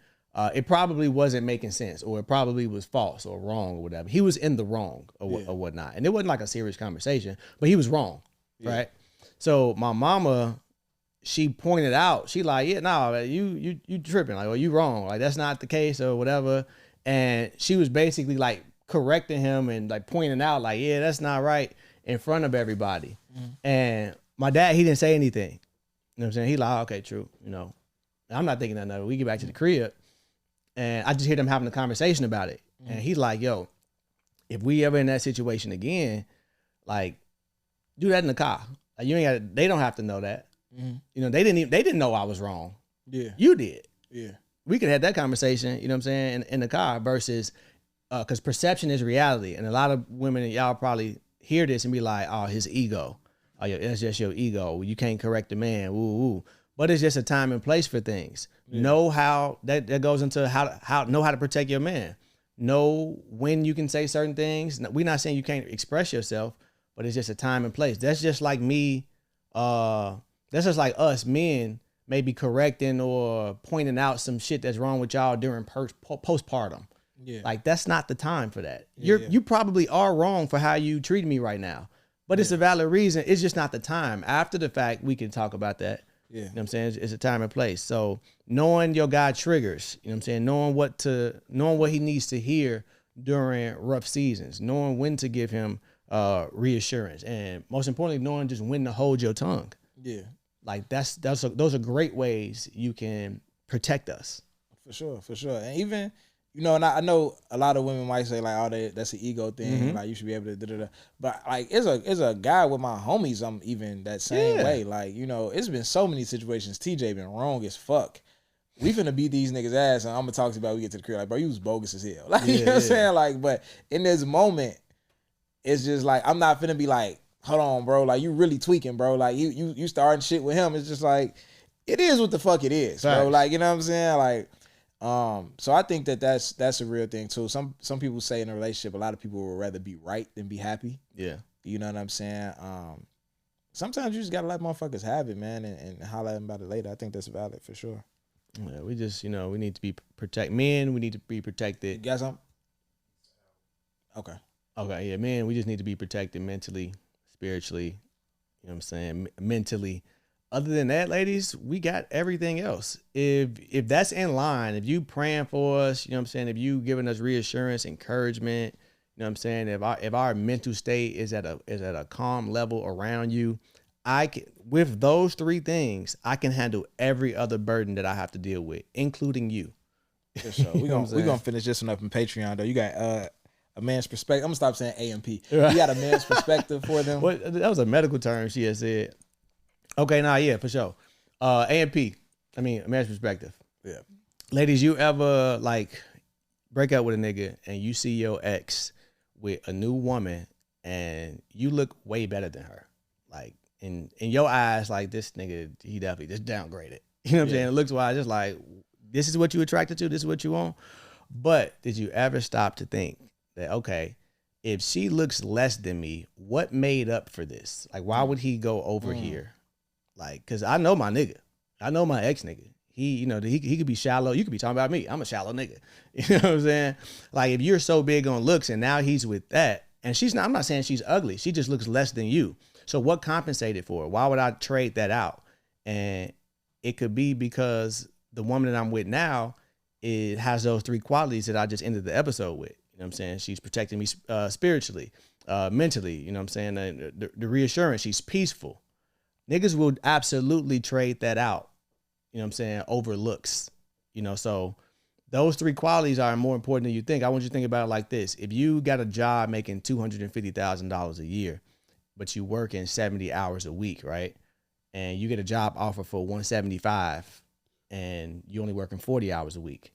[SPEAKER 4] it probably wasn't making sense, or it probably was false or wrong or whatever. He was in the wrong or whatnot. And it wasn't like a serious conversation, but he was wrong, right? So my mama, she pointed out, she like, you tripping, like, or you wrong, like that's not the case or whatever. And she was basically like correcting him and like pointing out like, that's not right in front of everybody. And my dad, he didn't say anything. You know what I'm saying? He like, okay, true. You know, I'm not thinking nothing of it. We get back to the crib, and I just hear them having a conversation about it. And he's like, yo, if we ever in that situation again, like, do that in the car. Like, you ain't got. They don't have to know that. You know, they didn't know I was wrong. Yeah, you did. Yeah, we could have that conversation. You know what I'm saying? In the car versus, because perception is reality, and a lot of women, y'all probably hear this and be like, oh, his ego. Oh, yeah, that's just your ego. You can't correct a man. Woo. But it's just a time and place for things. Know how that goes into how know how to protect your man. Know when you can say certain things. We're not saying you can't express yourself, but it's just a time and place. That's just like me. That's just like us men maybe correcting or pointing out some shit that's wrong with y'all during postpartum. Yeah. Like, that's not the time for that. You probably are wrong for how you treat me right now. But it's a valid reason. It's just not the time. After the fact, we can talk about that.
[SPEAKER 1] Yeah.
[SPEAKER 4] You know what I'm saying? It's a time and place. So knowing your guy triggers, you know what I'm saying? Knowing what he needs to hear during rough seasons, knowing when to give him reassurance, and most importantly, knowing just when to hold your tongue.
[SPEAKER 1] Yeah.
[SPEAKER 4] Like those are great ways you can protect us.
[SPEAKER 1] For sure. And even, you know, and I know a lot of women might say like, "Oh, that's an ego thing. Like you should be able to da-da-da." But like, it's a guy with my homies. I'm even that same way. Like, you know, it's been so many situations. TJ been wrong as fuck. We finna beat these niggas ass, and I'm gonna talk to you about when we get to the crib. Like, bro, you was bogus as hell. Like, you know what I'm saying? Like, but in this moment, it's just like I'm not finna be like, hold on, bro. Like, you really tweaking, bro. Like, you starting shit with him. It's just like, it is what the fuck it is, bro. Like, you know what I'm saying? Like, so I think that's a real thing too. Some people say in a relationship, a lot of people would rather be right than be happy.
[SPEAKER 4] Yeah.
[SPEAKER 1] You know what I'm saying? Sometimes you just gotta let motherfuckers have it, man, and holler at them about it later. I think that's valid for sure.
[SPEAKER 4] Yeah, we just, you know, we need to be men. We need to be protected.
[SPEAKER 1] You got something? Okay,
[SPEAKER 4] yeah, men, we just need to be protected mentally, spiritually, you know what I'm saying, mentally. Other than that, ladies, we got everything else. If that's in line, if you praying for us, you know what I'm saying, if you giving us reassurance, encouragement, you know what I'm saying, if our mental state is at a calm level around you, with those three things, I can handle every other burden that I have to deal with, including you.
[SPEAKER 1] For sure. We're gonna finish this one up in Patreon though. You got a man's perspective. I'm gonna stop saying AMP. You got a man's perspective for them.
[SPEAKER 4] What, that was a medical term she had said. Okay, yeah, for sure. AMP. I mean, a man's perspective.
[SPEAKER 1] Yeah.
[SPEAKER 4] Ladies, you ever like break up with a nigga and you see your ex with a new woman and you look way better than her? Like, in your eyes, like, this nigga, he definitely just downgraded. You know what I'm saying? It looks wise, just like, this is what you attracted to, this is what you want. But did you ever stop to think that, okay, if she looks less than me, what made up for this? Like, why would he go over here? Like, cause I know my nigga. I know my ex nigga. He, you know, he could be shallow. You could be talking about me. I'm a shallow nigga. You know what I'm saying? Like, if you're so big on looks and now he's with that, and I'm not saying she's ugly. She just looks less than you. So what compensated for it? Why would I trade that out? And it could be because the woman that I'm with now, it has those three qualities that I just ended the episode with. You know what I'm saying? She's protecting me spiritually, mentally. You know what I'm saying? The reassurance, she's peaceful. Niggas will absolutely trade that out. You know what I'm saying? Over looks. You know, so those three qualities are more important than you think. I want you to think about it like this. If you got a job making $250,000 a year, but you work in 70 hours a week, right? And you get a job offer for 175 and you only working 40 hours a week.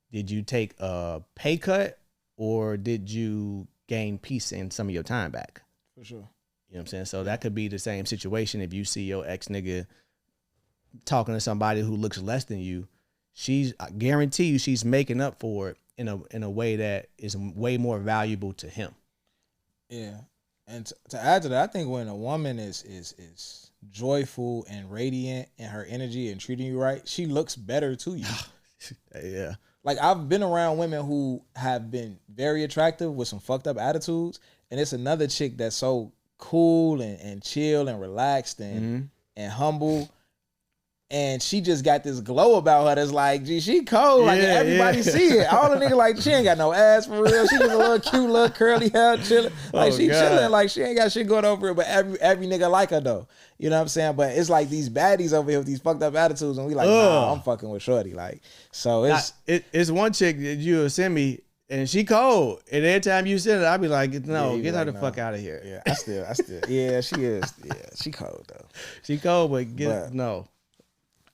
[SPEAKER 4] Did you take a pay cut or did you gain peace and some of your time back?
[SPEAKER 1] For sure.
[SPEAKER 4] You know what I'm saying? So that could be the same situation if you see your ex nigga talking to somebody who looks less than you. I guarantee you she's making up for it in a way that is way more valuable to him.
[SPEAKER 1] Yeah. And to add to that, I think when a woman is joyful and radiant in her energy and treating you right, she looks better to you.
[SPEAKER 4] Yeah.
[SPEAKER 1] Like, I've been around women who have been very attractive with some fucked up attitudes, and it's another chick that's so cool and chill and relaxed and humble. And she just got this glow about her that's like, gee, she cold. Like, everybody see it. All the niggas like, she ain't got no ass for real. She just a little cute, little curly hair chilling. Like, she chilling. Like, she ain't got shit going over it. But every nigga like her, though. You know what I'm saying? But it's like these baddies over here with these fucked up attitudes. And we like, nah, I'm fucking with shorty. Like, so
[SPEAKER 4] it's one chick that you send me. And she cold. And every time you send it, I'll be like, no, get her the fuck out of here.
[SPEAKER 1] Yeah, I still. Yeah, she is. Yeah, she cold, though.
[SPEAKER 4] She cold, but no.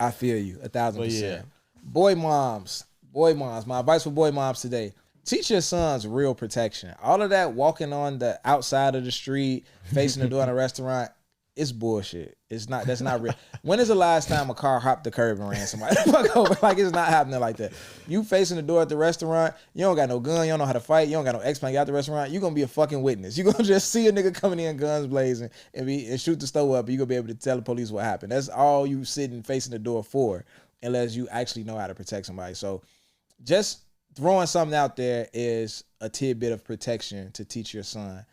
[SPEAKER 1] I feel you 1,000%. Yeah. Boy moms. My advice for boy moms today: teach your sons real protection. All of that walking on the outside of the street, facing the door in a restaurant, it's bullshit. That's not real. When is the last time a car hopped the curb and ran somebody the fuck over? Like, it's not happening like that. You facing the door at the restaurant, you don't got no gun, you don't know how to fight, you don't got no X-Plan, you out the restaurant, you gonna be a fucking witness. You gonna just see a nigga coming in guns blazing and shoot the stove up, and you gonna be able to tell the police what happened. That's all you sitting facing the door for, unless you actually know how to protect somebody. So just throwing something out there is a tidbit of protection to teach your son.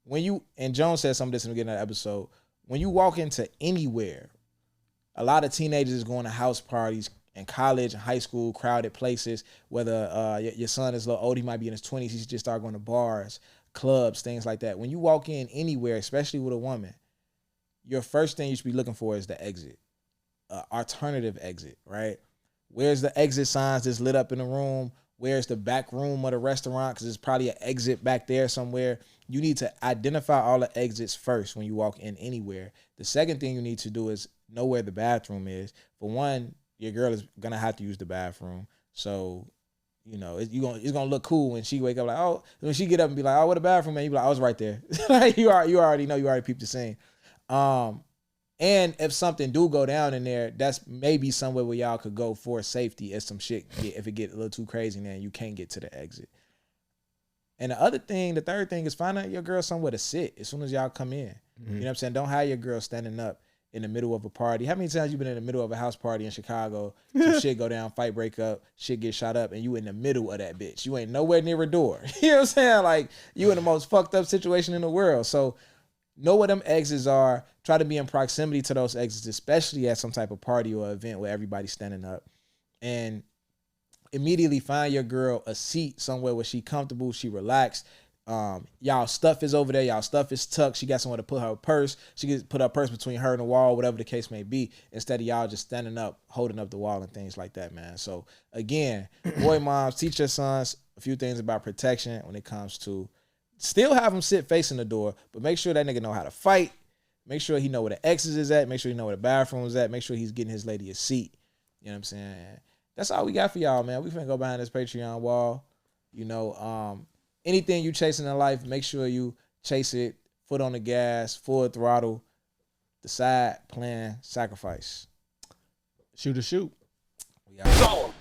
[SPEAKER 1] when you, and Jones said some of this in the beginning of the episode, when you walk into anywhere, a lot of teenagers is going to house parties in college and high school, crowded places, whether your son is a little old, he might be in his 20s, he just start going to bars, clubs, things like that. When you walk in anywhere, especially with a woman, your first thing you should be looking for is the exit, alternative exit, right? Where's the exit signs that's lit up in the room? Where's the back room of the restaurant? Because there's probably an exit back there somewhere. You need to identify all the exits first when you walk in anywhere. The second thing you need to do is know where the bathroom is. For one, your girl is going to have to use the bathroom. So, you know, it's gonna look cool when she wake up like, oh, when she get up and be like, oh, where the bathroom, man? You be like, I was right there. you already know, you already peeped the scene. And if something do go down in there, that's maybe somewhere where y'all could go for safety if some shit, if it get a little too crazy, then you can't get to the exit. And the third thing is find out your girl somewhere to sit as soon as y'all come in. You know what I'm saying? Don't have your girl standing up in the middle of a party. How many times you been in the middle of a house party in Chicago, some shit go down, fight break up, shit get shot up, and you in the middle of that bitch. You ain't nowhere near a door. You know what I'm saying? Like, you in the most fucked up situation in the world. So know where them exits are. Try to be in proximity to those exits, especially at some type of party or event where everybody's standing up. And immediately find your girl a seat somewhere where she comfortable, she relaxed. Y'all stuff is over there. Y'all stuff is tucked. She got somewhere to put her purse. She can put her purse between her and the wall, whatever the case may be, instead of y'all just standing up, holding up the wall and things like that, man. So again, boy moms, teach your sons a few things about protection when it comes to still have them sit facing the door, but make sure that nigga know how to fight. Make sure he know where the exits is at. Make sure he know where the bathroom is at. Make sure he's getting his lady a seat. You know what I'm saying? That's all we got for y'all, man. We finna go behind this Patreon wall. You know, anything you chasing in life, make sure you chase it, foot on the gas, full throttle, decide, plan, sacrifice.
[SPEAKER 4] Shoot or shoot.
[SPEAKER 1] We out.